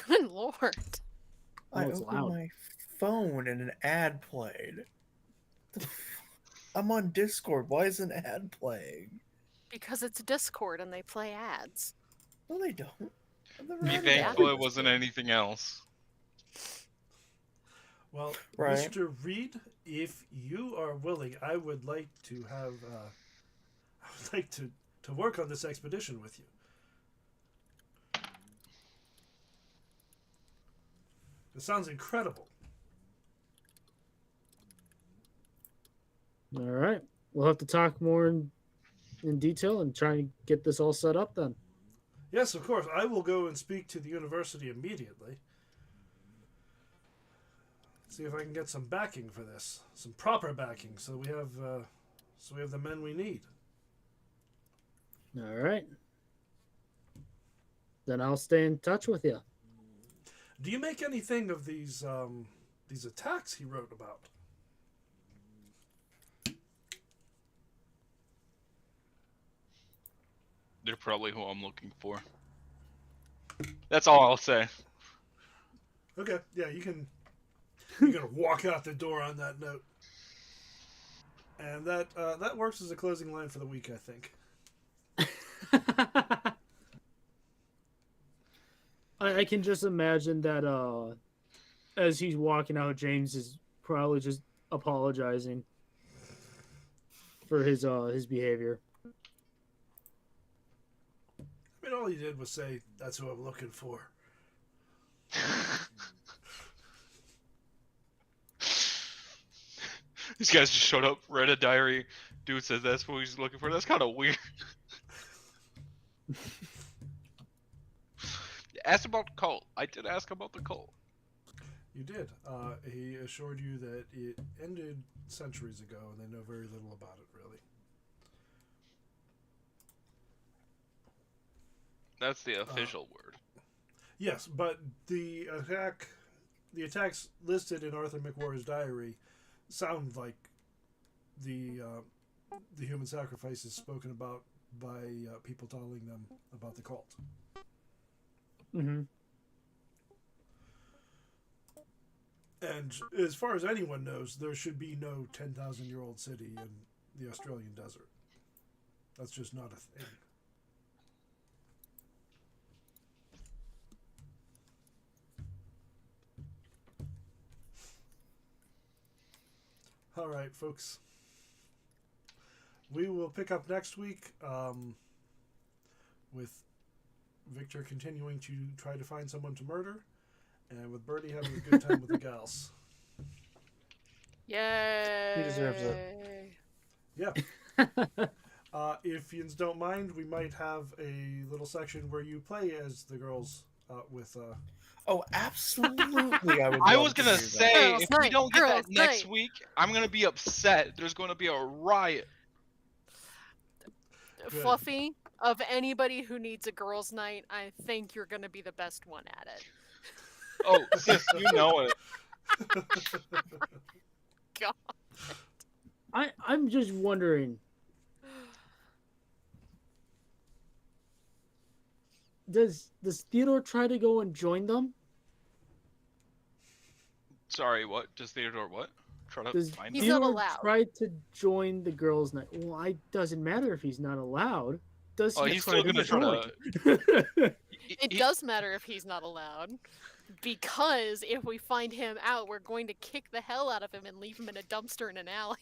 Good lord. I Oh, it's opened loud. my phone and an ad played. I'm on Discord. Why is an ad playing? Because it's Discord and they play ads. No, they don't. I've never be had an ad thankful on it wasn't Discord. anything else. well, Right. Mr. Reed, if you are willing, I would like to have I would like to work on this expedition with you. It sounds incredible. All right. We'll have to talk more in detail and try and get this all set up then. Yes, of course. I will go and speak to the university immediately. See if I can get some backing for this, some proper backing, so we have the men we need. All right. Then I'll stay in touch with you. Do you make anything of these attacks he wrote about? They're probably who I'm looking for. That's all I'll say. Okay, yeah, you're gonna walk out the door on that note, and that works as a closing line for the week, I think. I can just imagine that as he's walking out, James is probably just apologizing for his behavior. I mean, all he did was say, "That's who I'm looking for." These guys just showed up, read a diary. Dude says that's what he's looking for. That's kind of weird. Asked about the cult. I did ask about the cult. You did. He assured you that it ended centuries ago, and they know very little about it, really. That's the official word. Yes, but the attacks listed in Arthur McWhorter's diary sound like the human sacrifices spoken about by people telling them about the cult. Mm-hmm. And as far as anyone knows, there should be no 10,000-year-old city in the Australian desert. That's just not a thing. All right, folks. We will pick up next week with Victor continuing to try to find someone to murder, And with Bernie having a good time with the gals. Yay! He deserves it. Yeah. If you don't mind, we might have a little section where you play as the girls with. Oh, absolutely! I would. I love was to gonna do that. say, Girls' if we night, don't get girls' that next night. week, I'm gonna be upset. There's gonna be a riot. Good. Fluffy, of anybody who needs a girls' night, I think you're gonna be the best one at it. Oh, sis, you know it. God. I'm just wondering. Does Theodore try to go and join them? Sorry, what? Does Theodore what? Try to Does find He's them? not Theodore allowed. try to join the girls' night? Well, it doesn't matter if he's not allowed. Does Oh, he he's try still to gonna try join? to. It does matter if he's not allowed. Because if we find him out, we're going to kick the hell out of him and leave him in a dumpster in an alley.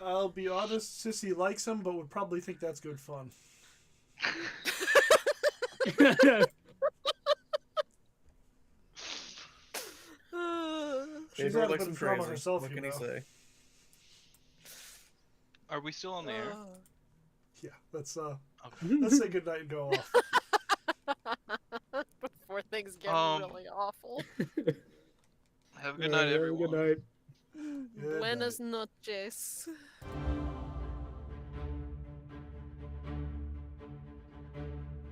I'll be honest, Sissy likes him, but would probably think that's good fun. She's Theodore had a likes bit him of drama crazy. herself, What you can he know. say? Are we still on the air? Yeah, let's Let's say goodnight and go off. Before things get really awful. Have a good night, everyone. Good night. Good Buenas noches.